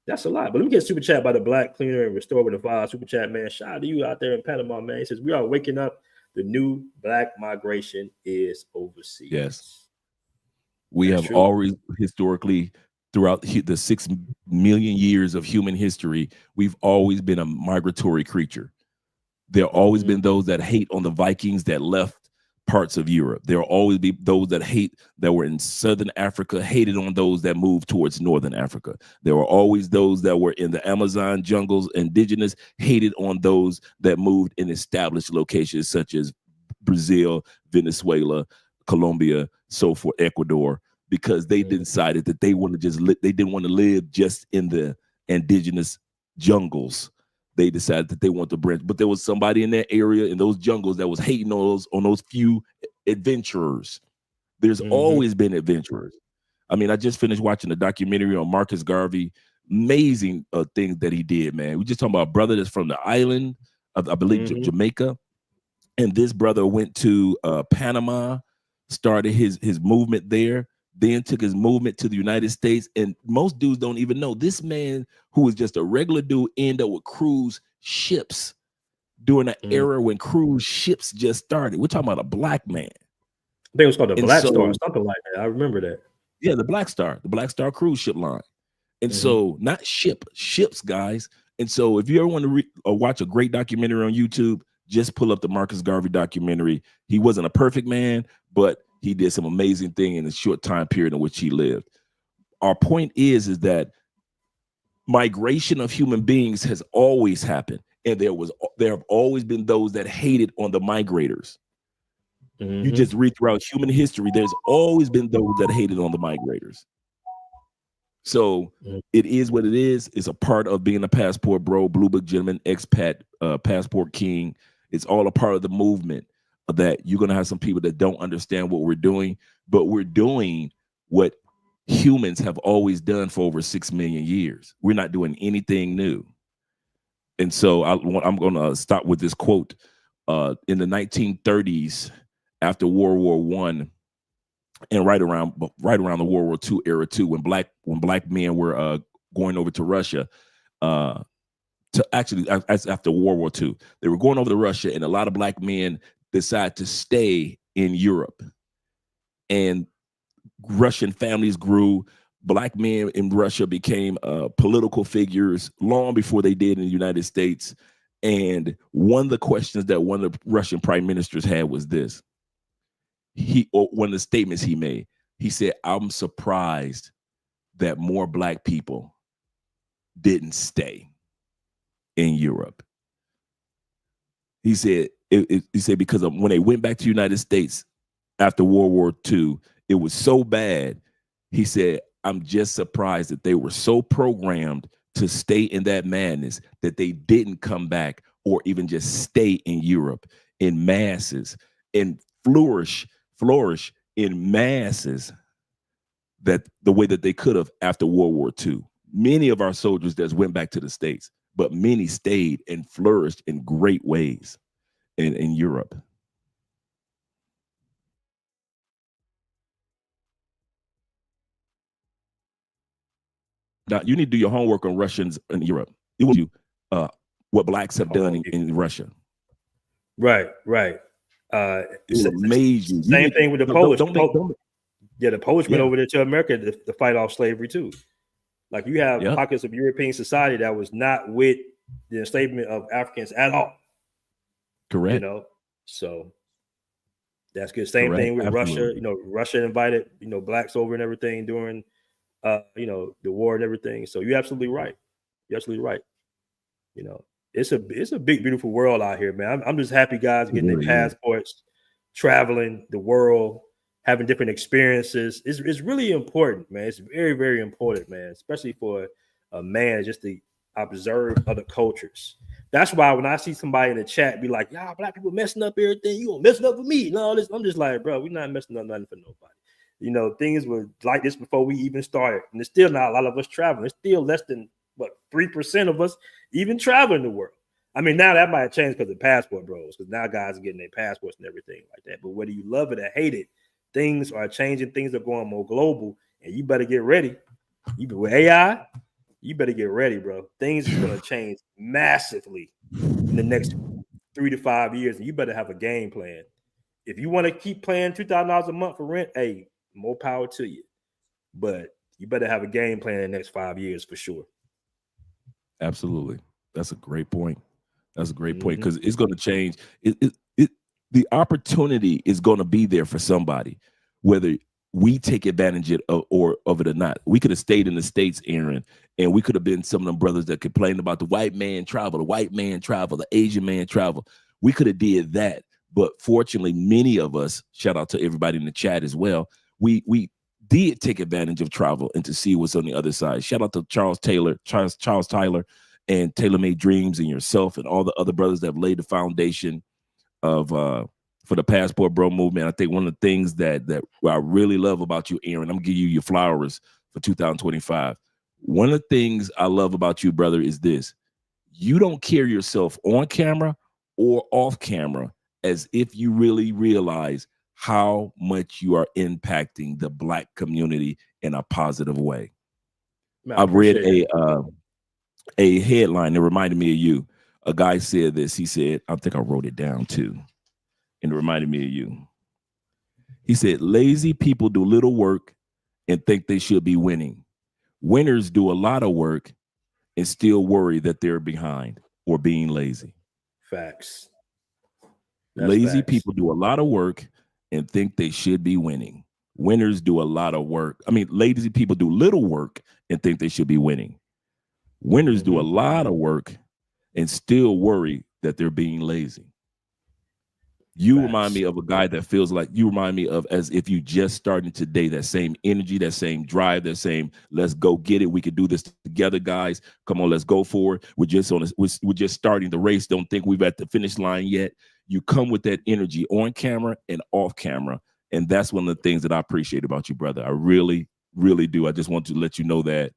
That's a lot. But let me get a super chat by the Black Cleaner and Restore with the Fire. Super chat, man. Shout out to you out there in Panama, man. He says, we are waking up. The new Black migration is overseas. Yes. We have always historically, throughout the 6 million years of human history, we've always been a migratory creature. There are always been those that hate on the Vikings that left parts of Europe. There will always be those that hate that were in Southern Africa, hated on those that moved towards Northern Africa. There were always those that were in the Amazon jungles, indigenous, hated on those that moved in established locations such as Brazil, Venezuela, Colombia, so forth, Ecuador, because they decided that they want to just they didn't want to live just in the indigenous jungles. They decided that they want to branch, but there was somebody in that area in those jungles that was hating on those few adventurers. There's always been adventurers. I mean, I just finished watching a documentary on Marcus Garvey. Amazing things that he did, man. We just talking about a brother that's from the island of, I believe, Jamaica, and this brother went to Panama, started his movement there. Then took his movement to the United States. And most dudes don't even know this man, who was just a regular dude, ended up with cruise ships during an era when cruise ships just started. We're talking about a black man. I think it was called the Black Star or something like that. I remember that. Yeah, the Black Star cruise ship line. And so not ships, guys. And so if you ever want to watch a great documentary on YouTube, just pull up the Marcus Garvey documentary. He wasn't a perfect man, but he did some amazing thing in the short time period in which he lived. Our point is that migration of human beings has always happened, and there have always been those that hated on the migrators. You just read throughout human history, there's always been those that hated on the migrators. So it is what it is. It's a part of being a passport bro, blue book gentleman, expat, passport king. It's all a part of the movement. That you're going to have some people that don't understand what we're doing, but we're doing what humans have always done for over 6 million years. We're not doing anything new. And so I'm going to stop with this quote. In the 1930s, after World War I, and right around the World War II era too, when black men were going over to Russia, after World War II, they were going over to Russia, and a lot of black men decided to stay in Europe, and Russian families grew. Black men in Russia became political figures long before they did in the United States. And one of the questions that one of the Russian prime ministers had was this. One of the statements he made, he said, "I'm surprised that more black people didn't stay in Europe." He said, because when they went back to the United States after World War II, it was so bad. He said, "I'm just surprised that they were so programmed to stay in that madness that they didn't come back or even just stay in Europe in masses and flourish in masses that the way that they could have after World War II. Many of our soldiers just went back to the States, but many stayed and flourished in great ways in Europe." Now, you need to do your homework on Russians in Europe. It was what blacks have done in Russia. Right. It's amazing. Same thing with the Polish. The Polish went over there to America to fight off slavery too. Like you have pockets of European society that was not with the enslavement of Africans at all. Correct. You know, so that's good. Same thing with Russia. You know, Russia invited blacks over and everything during the war and everything. So you're absolutely right. You know, it's a big, beautiful world out here, man. I'm just happy guys getting their passports, traveling the world, having different experiences. It's really important, man. It's very, very important, man, especially for a man just to observe other cultures. That's why when I see somebody in the chat be like, "Y'all black people messing up everything, you gonna mess it up for me." No, I'm just like, bro, we're not messing up nothing for nobody. You know, things were like this before we even started. And there's still not a lot of us traveling. It's still less than 3% of us even traveling the world. I mean, now that might have changed because of passport bros, because now guys are getting their passports and everything like that. But whether you love it or hate it, things are changing, things are going more global, and you better get ready. With AI, you better get ready, bro. Things are going to change massively in the next 3 to 5 years, and you better have a game plan. If you want to keep paying $2,000 a month for rent, hey, more power to you. But you better have a game plan in the next 5 years for sure. Absolutely. That's a great point. That's a great point because it's going to change. The opportunity is going to be there for somebody, whether we take advantage of it or not. We could have stayed in the States, Aaron, and we could have been some of them brothers that complained about the white man travel, the Asian man travel. We could have did that. But fortunately, many of us, shout out to everybody in the chat as well, we did take advantage of travel and to see what's on the other side. Shout out to Charles Tyler, and Taylor Made Dreams and yourself and all the other brothers that have laid the foundation of for the Passport Bro movement. I think one of the things that I really love about you, Aaron, I'm gonna give you your flowers for 2025. One of the things I love about you, brother, is this: you don't carry yourself on camera or off camera as if you really realize how much you are impacting the Black community in a positive way. Man, I've read a headline that reminded me of you. A guy said this. He said, I think I wrote it down too, and it reminded me of you. He said, lazy people do little work and think they should be winning. Winners do a lot of work and still worry that they're behind or being lazy. Facts. Lazy people do a lot of work and think they should be winning. Winners do a lot of work. I mean, lazy people do little work and think they should be winning. Winners do a lot of work and still worry that they're being lazy. You remind me of a guy that feels like you remind me of as if you just started today, that same energy, that same drive, that same let's go get it. We can do this together, guys. Come on, let's go for it. We're just starting the race. Don't think we've at the finish line yet. You come with that energy on camera and off camera. And that's one of the things that I appreciate about you, brother. I really, really do. I just want to let you know that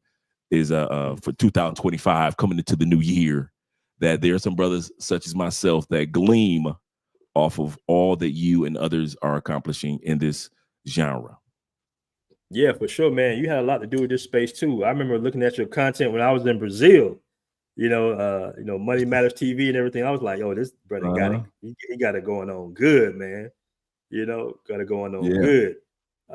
is for 2025 coming into the new year, that there are some brothers such as myself that gleam off of all that you and others are accomplishing in this genre. Yeah, for sure, man. You had a lot to do with this space too. I remember looking at your content when I was in Brazil. Money Matters TV and everything. I was like, "Yo, this brother got it. He got it going on good, man. Got it going on good."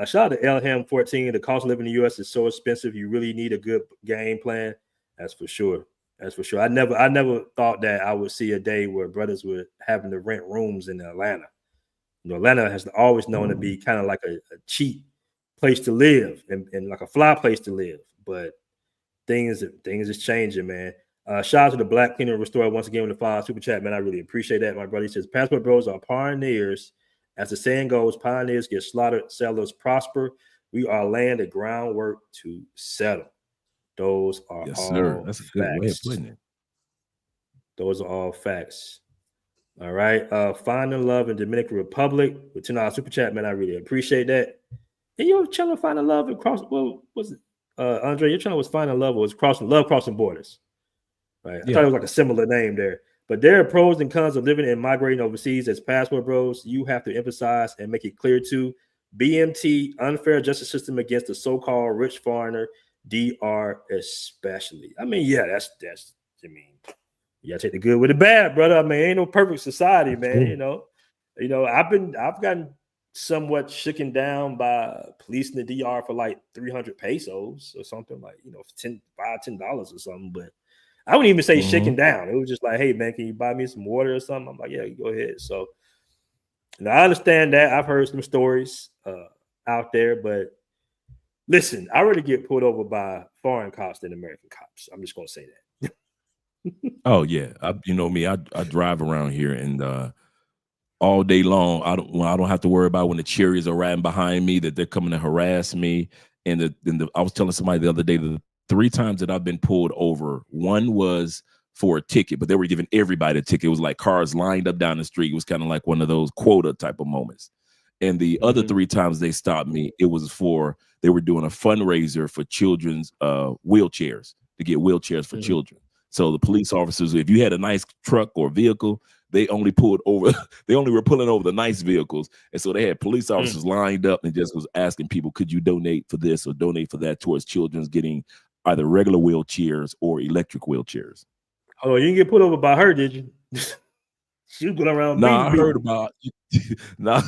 Shout out to Elham 14. The cost of living in the U.S. is so expensive. You really need a good game plan. That's for sure. That's for sure. I never thought that I would see a day where brothers were having to rent rooms in Atlanta. Atlanta has always known to be kind of like a cheap place to live and like a fly place to live. But things is changing, man. Shout out to the Black Cleaner Restorer once again with the 5 super chat, man. I really appreciate that. My brother, he says, Passport Bros are pioneers. As the saying goes, pioneers get slaughtered, settlers prosper. We are laying the groundwork to settle. Those are all That's a facts. good way of putting it. Those are all facts. All right. Finding love in Dominican Republic with $10 super chat, man. I really appreciate that. And you're trying to find love across. What was it? Andre, your channel was finding love, was crossing borders. Right. I thought it was like a similar name there. But there are pros and cons of living and migrating overseas as Passport Bros. You have to emphasize and make it clear to BMT, unfair justice system against the so-called rich foreigner, DR especially. I mean, yeah, that's I mean, you gotta take the good with the bad, brother. I mean, ain't no perfect society, man. I've gotten somewhat shaken down by police in the DR for like 300 pesos or something, like $10 or something. But I wouldn't even say shaken down. It was just like, hey man, can you buy me some water or something? I'm like, yeah, you go ahead. So I understand that. I've heard some stories out there, but listen, I really get pulled over by foreign cops than American cops. I'm just gonna say that. Oh yeah, I drive around here and all day long. I don't have to worry about when the chariots are riding behind me that they're coming to harass me. And I was telling somebody the other day that 3 times that I've been pulled over, one was for a ticket, but they were giving everybody a ticket. It was like cars lined up down the street. It was kind of like one of those quota type of moments. And the other 3 times they stopped me, it was they were doing a fundraiser for children's wheelchairs, to get wheelchairs for children. So the police officers, if you had a nice truck or vehicle, they only were pulling over the nice vehicles. And so they had police officers lined up and just was asking people, could you donate for this or donate for that towards children's getting either regular wheelchairs or electric wheelchairs. Oh, you didn't get pulled over by her, did you? She was going around. I heard about. I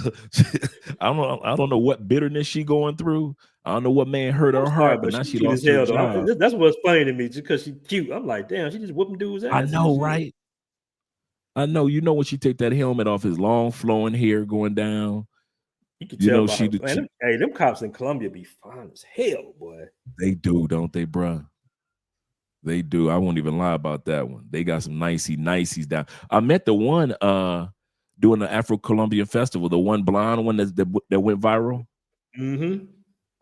don't know what bitterness she going through. I don't know what man hurt her heart, but now she lost her job. That's what's funny to me, just because she's cute. I'm like, damn, she just whooping dudes' ass. I know, right? I know, when she take that helmet off, his long flowing hair going down. You can tell by her, man, she them cops in Colombia be fine as hell, boy. They do, don't they, bruh? They do. I won't even lie about that one. They got some niceys down. I met the one doing the Afro-Colombian festival, the one blonde one that went viral. Mm-hmm.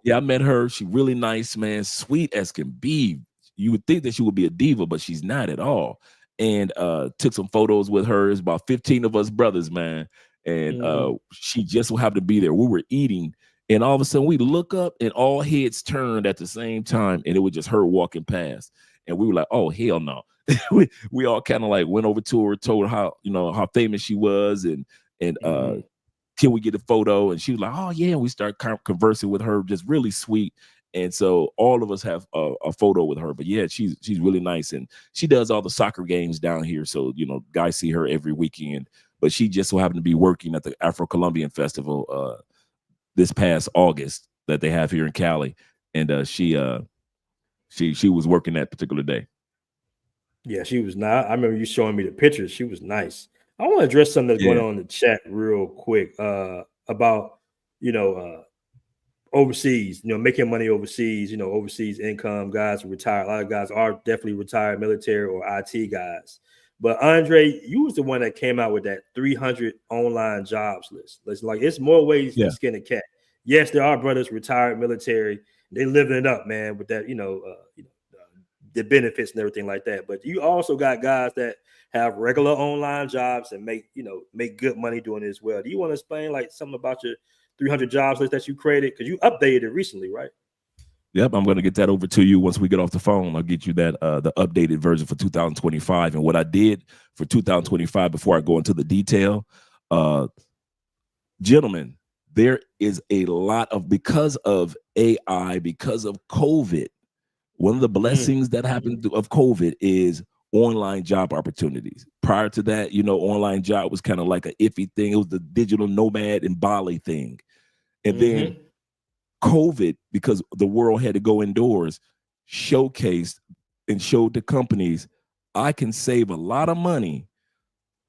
Yeah, I met her. She really nice, man. Sweet as can be. You would think that she would be a diva, but she's not at all. And took some photos with her. It's about 15 of us brothers, man. And she just so happened to be there. We were eating, and all of a sudden we look up and all heads turned at the same time, and it was just her walking past. And we were like, oh, hell no. we all kind of like went over to her, told her how famous she was, and can we get a photo? And she was like, oh yeah. And we start conversing with her, just really sweet. And so all of us have a photo with her. But yeah, she's really nice, and she does all the soccer games down here. So guys see her every weekend. But she just so happened to be working at the Afro-Colombian Festival this past August that they have here in Cali, and she was working that particular day. Yeah, she was not. I remember you showing me the pictures. She was nice. I want to address something that's going on in the chat real quick about overseas, making money overseas, overseas income. Guys are retired. A lot of guys are definitely retired military or IT guys. But Andre, you was the one that came out with that 300 online jobs list. It's more ways to skin a cat. Yes, there are brothers retired military. They living it up, man, with that, the benefits and everything like that. But you also got guys that have regular online jobs and make good money doing it as well. Do you want to explain something about your 300 jobs list that you created? Because you updated it recently, right? Yep, I'm going to get that over to you once we get off the phone. I'll get you that the updated version for 2025. And what I did for 2025 before I go into the detail, gentlemen, there is a lot of, because of AI, because of COVID, one of the blessings that happened of COVID is online job opportunities. Prior to that, online job was kind of like an iffy thing. It was the digital nomad in Bali thing. And then COVID, because the world had to go indoors, showcased and showed the companies, I can save a lot of money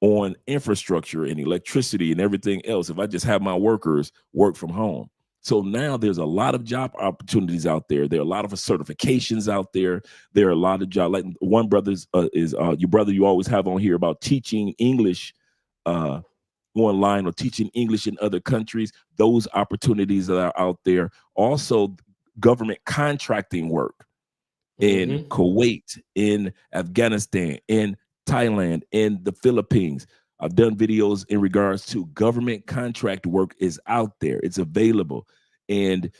on infrastructure and electricity and everything else if I just have my workers work from home. So now there's a lot of job opportunities out there. There are a lot of certifications out there. There are a lot of jobs. Like one brother's is your brother you always have on here about teaching English online or teaching English in other countries. Those opportunities that are out there. Also, government contracting work in Kuwait, in Afghanistan, in Thailand, in the Philippines. I've done videos in regards to government contract work is out there. It's available. And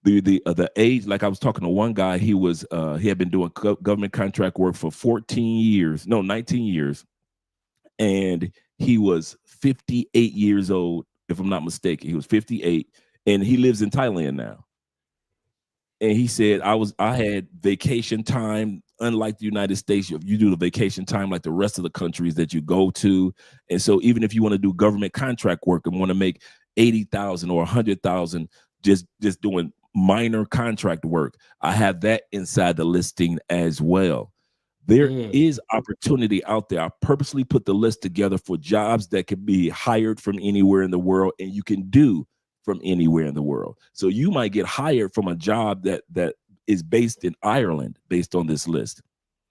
the age, like I was talking to one guy, he had been doing government contract work for 19 years. And he was 58 years old, if I'm not mistaken. He was 58, and he lives in Thailand now. And he said, I had vacation time, unlike the United States. You do the vacation time like the rest of the countries that you go to. And so even if you want to do government contract work and want to make 80,000 or 100,000 just doing minor contract work, I have that inside the listing as well. There is opportunity out there. I purposely put the list together for jobs that can be hired from anywhere in the world, and you can do from anywhere in the world. So you might get hired from a job that is based in Ireland based on this list.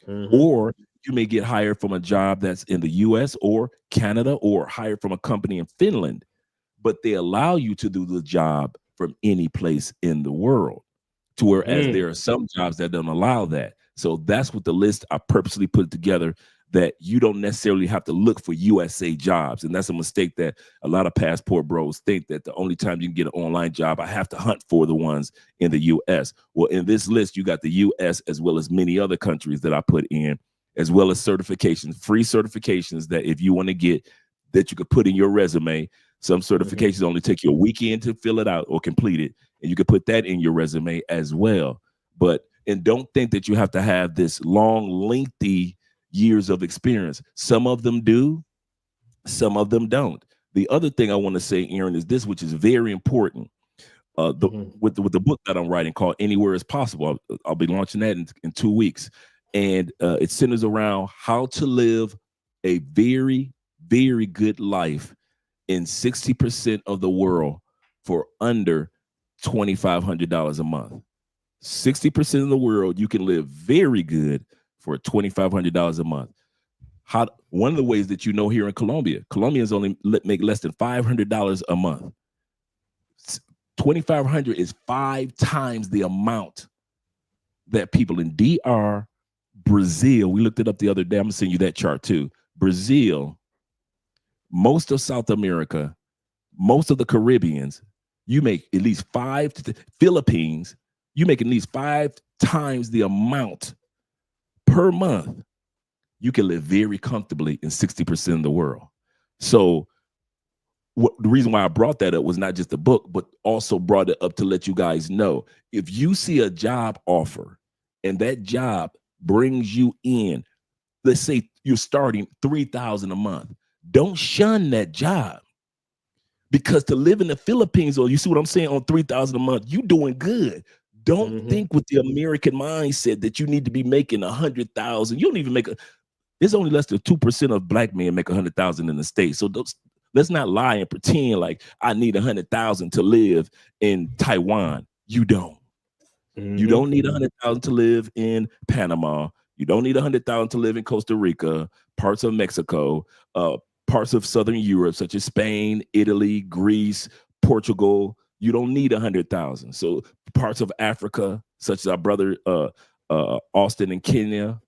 Or you may get hired from a job that's in the US or Canada, or hired from a company in Finland, but they allow you to do the job from any place in the world. To whereas there are some jobs that don't allow that. So that's what the list I purposely put together, that you don't necessarily have to look for USA jobs. And that's a mistake that a lot of passport bros think, that the only time you can get an online job, I have to hunt for the ones in the US. Well, in this list, you got the US as well as many other countries that I put in, as well as certifications, free certifications that if you want to get, that you could put in your resume. Some certifications only take you a weekend to fill it out or complete it. And you can put that in your resume as well. And don't think that you have to have this long, lengthy years of experience. Some of them do, some of them don't. The other thing I want to say, Aaron, is this, which is very important. With the book that I'm writing called Anywhere is Possible. I'll be launching that in 2 weeks. And it centers around how to live a very, very good life in 60% of the world for under $2,500 a month. 60% of the world, you can live very good for $2,500 a month. One of the ways that you know here in Colombia, Colombians only make less than $500 a month. 2,500 is 5 times the amount that people in DR, Brazil, we looked it up the other day. I'm gonna send you that chart too. Brazil, most of South America, most of the Caribbeans, you make at least Philippines, you make at least 5 times the amount per month. You can live very comfortably in 60% of the world. So the reason why I brought that up was not just the book, but also brought it up to let you guys know, if you see a job offer and that job brings you in, let's say you're starting $3,000 a month, don't shun that job. Because to live in the Philippines, or you see what I'm saying, on $3,000 a month, you doing good. Don't think with the American mindset that you need to be making $100,000. You don't even make it's only less than 2% of black men make $100,000 in the States. So let's not lie and pretend like I need $100,000 to live in Taiwan. You don't. You don't need $100,000 to live in Panama. You don't need $100,000 to live in Costa Rica, parts of Mexico, parts of Southern Europe, such as Spain, Italy, Greece, Portugal. You don't need $100,000. So parts of Africa, such as our brother Austin in Kenya,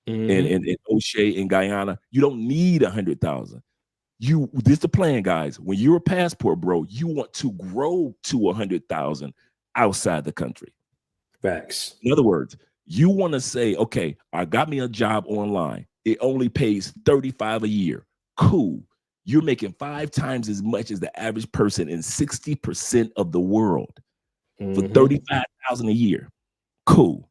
and O'Shea in Guyana, you don't need $100,000. This is the plan, guys. When you're a passport bro, you want to grow to $100,000 outside the country. Facts. In other words, you want to say, okay, I got me a job online. It only pays $35 a year. Cool. You're making 5 times as much as the average person in 60% of the world for $35,000 a year. Cool.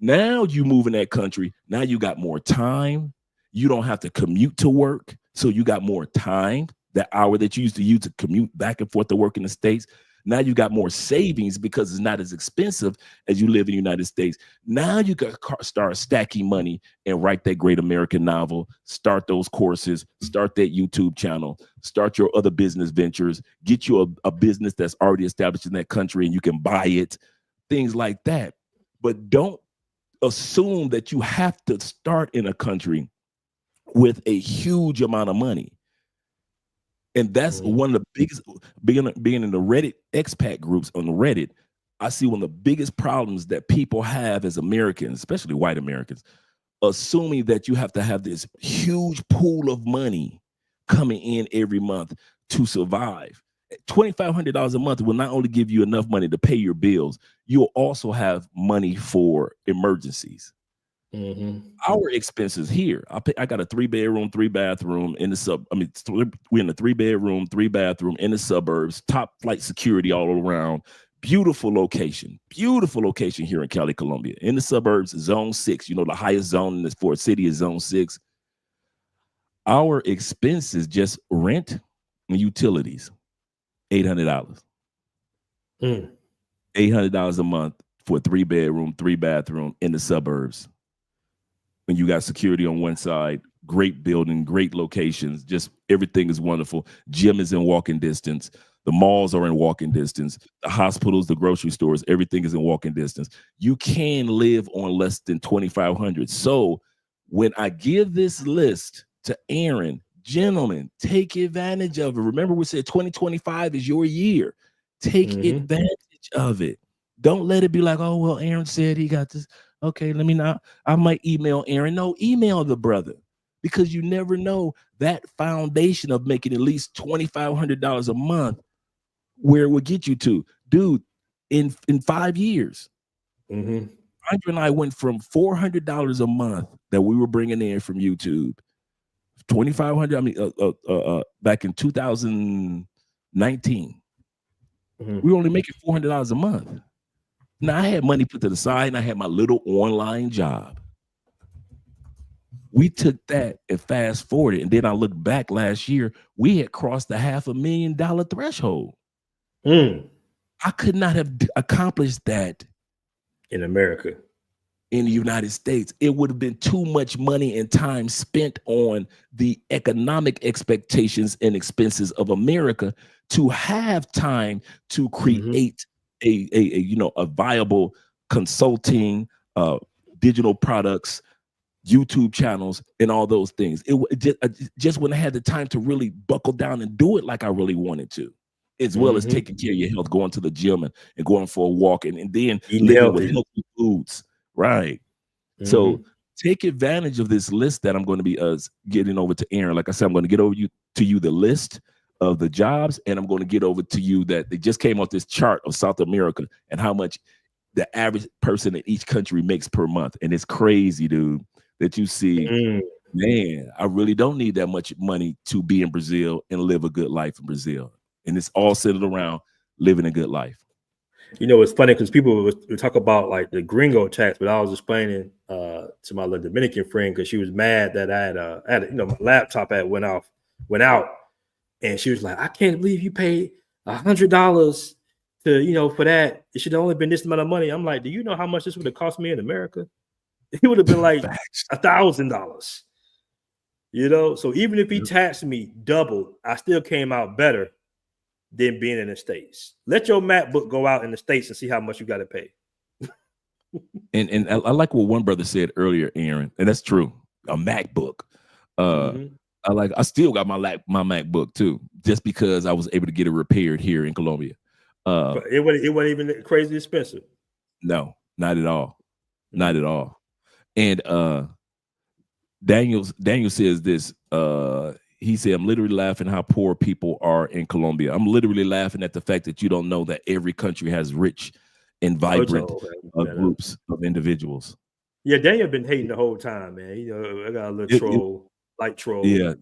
Now you move in that country. Now you got more time. You don't have to commute to work. So you got more time. That hour that you used to use to commute back and forth to work in the States. Now you got more savings because it's not as expensive as you live in the United States. Now you can start stacking money and write that great American novel, start those courses, start that YouTube channel, start your other business ventures, get you a business that's already established in that country and you can buy it, things like that. But don't assume that you have to start in a country with a huge amount of money. And that's one of the biggest, being in the Reddit expat groups on Reddit, I see one of the biggest problems that people have as Americans, especially white Americans, assuming that you have to have this huge pool of money coming in every month to survive. $2,500 a month will not only give you enough money to pay your bills, you'll also have money for emergencies. Our expenses here, I got a 3-bedroom, 3-bathroom in the we're in a 3-bedroom, 3-bathroom in the suburbs, top flight security all around. Beautiful location here in Cali, Colombia. In the suburbs, zone 6, the highest zone in this Fort City is zone 6. Our expenses, just rent and utilities, $800. $800 a month for a 3-bedroom, 3-bathroom in the suburbs. When you got security on one side, great building, great locations, just everything is wonderful. Gym is in walking distance. The malls are in walking distance. The hospitals, the grocery stores, everything is in walking distance. You can live on less than $2,500. So when I give this list to Aaron, gentlemen, take advantage of it. Remember, we said 2025 is your year. Take advantage of it. Don't let it be like, oh, well, Aaron said he got this. Okay, let me not. I might email Aaron. No, email the brother, because you never know that foundation of making at least $2,500 a month, where it will get you to. Dude, in 5 years, Andre and I went from $400 a month that we were bringing in from YouTube, $2,500. Back in 2019, we were only making $400 a month. Now, I had money put to the side, and I had my little online job. We took that and fast forwarded, and then I looked back last year, we had crossed the $500,000 threshold. I could not have accomplished that in America. in the United States. It would have been too much money and time spent on the economic expectations and expenses of America to have time to create a viable consulting, digital products, YouTube channels, and all those things. I just wouldn't have had the time to really buckle down and do it like I really wanted to, as well as taking care of your health, going to the gym and going for a walk, and then living with healthy foods. Right. So take advantage of this list that I'm going to be getting over to Aaron. Like I said, I'm going to get over to you the list of the jobs, and I'm going to get over to you that they just came off this chart of South America and how much the average person in each country makes per month. And it's crazy, dude, that you see, man, I really don't need that much money to be in Brazil and live a good life in Brazil. And it's all centered around living a good life. You know, it's funny because people would talk about like the gringo tax, but I was explaining to my little Dominican friend because she was mad that I had my laptop went out, and she was like, I can't believe you paid $100 to for that. It should have only been this amount of money. I'm like, do you know how much this would have cost me in America? It would have been like $1,000. So even if he taxed me double, I still came out better than being in the States. Let your MacBook go out in the States and see how much you got to pay. and I like what one brother said earlier, Aaron, and that's true. A MacBook. I still got my MacBook too, just because I was able to get it repaired here in Colombia. But it wasn't even crazy expensive. No, not at all. Not at all. And Daniel says this. He said, I'm literally laughing how poor people are in Colombia. I'm literally laughing at the fact that you don't know that every country has rich and vibrant groups of individuals. Yeah, Daniel been hating the whole time, man. I got a little light troll. Yeah.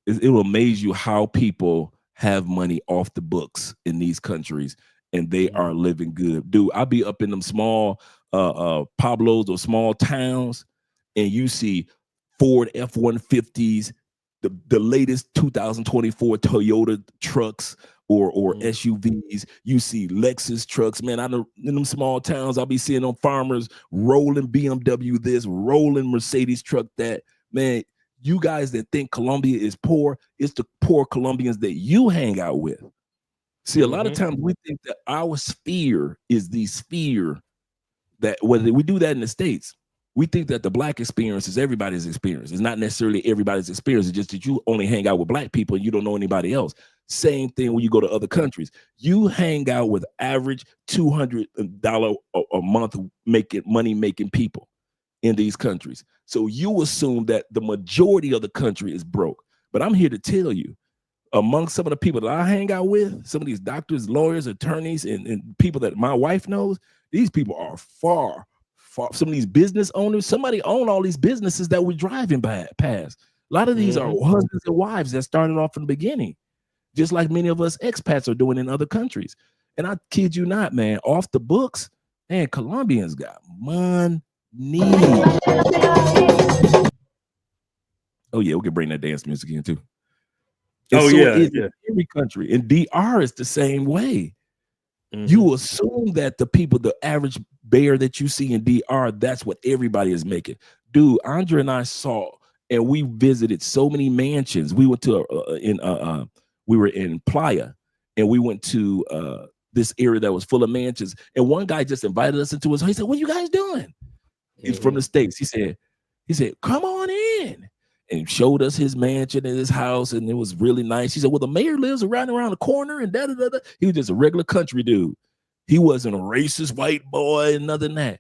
It will amaze you how people have money off the books in these countries, and they are living good. Dude, I'll be up in them small Pablos or small towns, and you see Ford F-150s, the latest 2024 Toyota trucks or SUVs. You see Lexus trucks, man. I know in them small towns, I'll be seeing them farmers rolling BMW this, rolling Mercedes truck that. Man, you guys that think Colombia is poor, it's the poor Colombians that you hang out with. See, a lot of times we think that our sphere is the sphere that, whether we do that in the States, we think that the Black experience is everybody's experience. It's not necessarily everybody's experience. It's just that you only hang out with Black people and you don't know anybody else. Same thing when you go to other countries. You hang out with average $200 a month money-making people in these countries. So you assume that the majority of the country is broke. But I'm here to tell you, among some of the people that I hang out with, some of these doctors, lawyers, attorneys, and people that my wife knows, these people are far. Some of these business owners, somebody own all these businesses that we're driving past. A lot of these are husbands and wives that started off from the beginning, just like many of us expats are doing in other countries. And I kid you not, man, off the books, man, Colombians got money. Oh yeah, we can bring that dance music in too. And every country, and DR is the same way. You assume that the average bear that you see in DR, that's what everybody is making. Dude, Andre and I saw, and we visited so many mansions. We went to we were in Playa, and we went to this area that was full of mansions. And one guy just invited us into his house. He said, "What are you guys doing?" He's from the States. He said, "Come on in." And he showed us his mansion and his house, and it was really nice. He said, "Well, the mayor lives right around the corner," and da da da da. He was just a regular country dude. He wasn't a racist white boy and nothing that.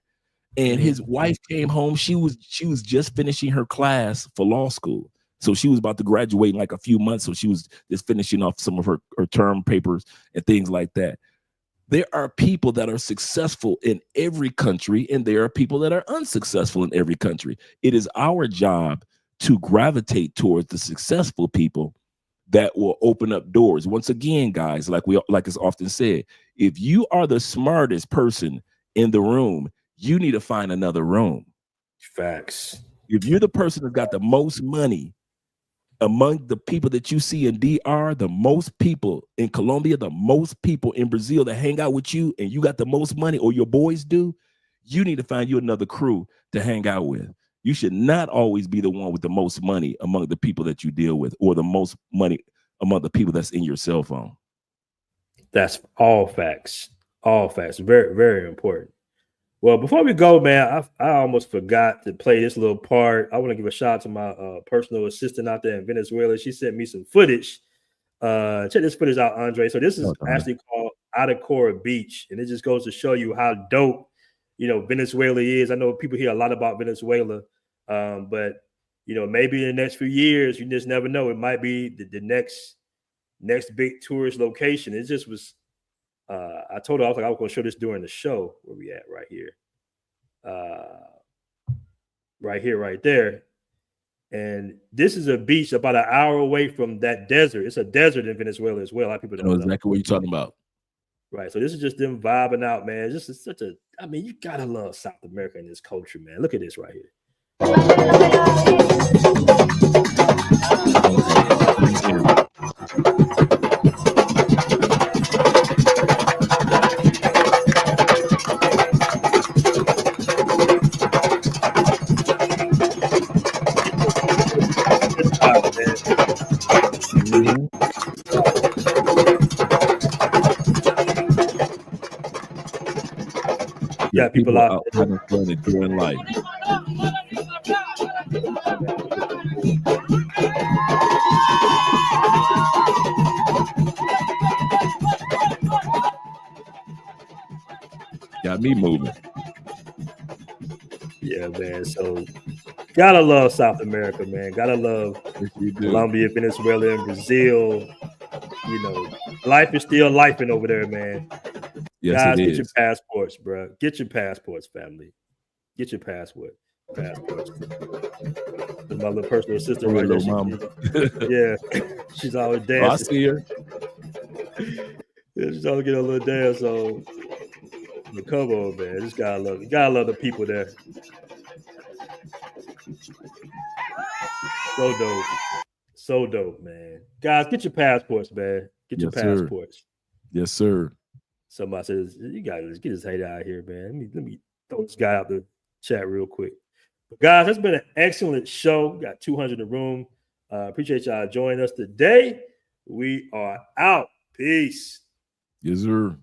And his wife came home. She was just finishing her class for law school, so she was about to graduate in like a few months. So she was just finishing off some of her term papers and things like that. There are people that are successful in every country, and there are people that are unsuccessful in every country. It is our job to gravitate towards the successful people that will open up doors. Once again, guys, like it's often said, if you are the smartest person in the room, you need to find another room. Facts. If you're the person that got the most money among the people that you see in DR, the most people in Colombia, the most people in Brazil that hang out with you, and you got the most money, or your boys do, You need to find you another crew to hang out with. You should not always be the one with the most money among the people that you deal with, or the most money among the people that's in your cell phone. That's all facts. All facts. Very, very important. Well, before we go, man, I almost forgot to play this little part. I want to give a shout out to my personal assistant out there in Venezuela. She sent me some footage. Check this footage out, Andre. So this is actually called Atacora Beach, and it just goes to show you how dope, Venezuela is. I know people hear a lot about Venezuela, but maybe in the next few years, you just never know. It might be the next big tourist location. It just was. I told her I was going to show this during the show. Where we at? Right here. Right there. And this is a beach about an hour away from that desert. It's a desert in Venezuela as well. A lot of people don't know exactly what you're talking about. Right. So this is just them vibing out, man. This is you gotta love South America and this culture, man. Look at this right here. Yeah, people out having fun, enjoying life. Got me moving. Yeah, man. So gotta love South America, man. Gotta love Colombia, Venezuela, and Brazil. Life is still lifing over there, man. Yes, guys, it get is. your passports, bro. Get your passports, family. Get your passports. My little personal assistant right there. Yeah, she's always dancing. Oh, I see her. Yeah, she's always getting a little dance. So, come on, man. Just gotta love it. Gotta love the people there. So dope. So dope, man. Guys, get your passports, man. Get your passports. Yes, sir. Somebody says, you guys get this hater out here, man. Let me throw this guy out the chat real quick. But guys, that's been an excellent show. We got 200 in the room. Appreciate y'all joining us today. We are out. Peace. Yes, sir.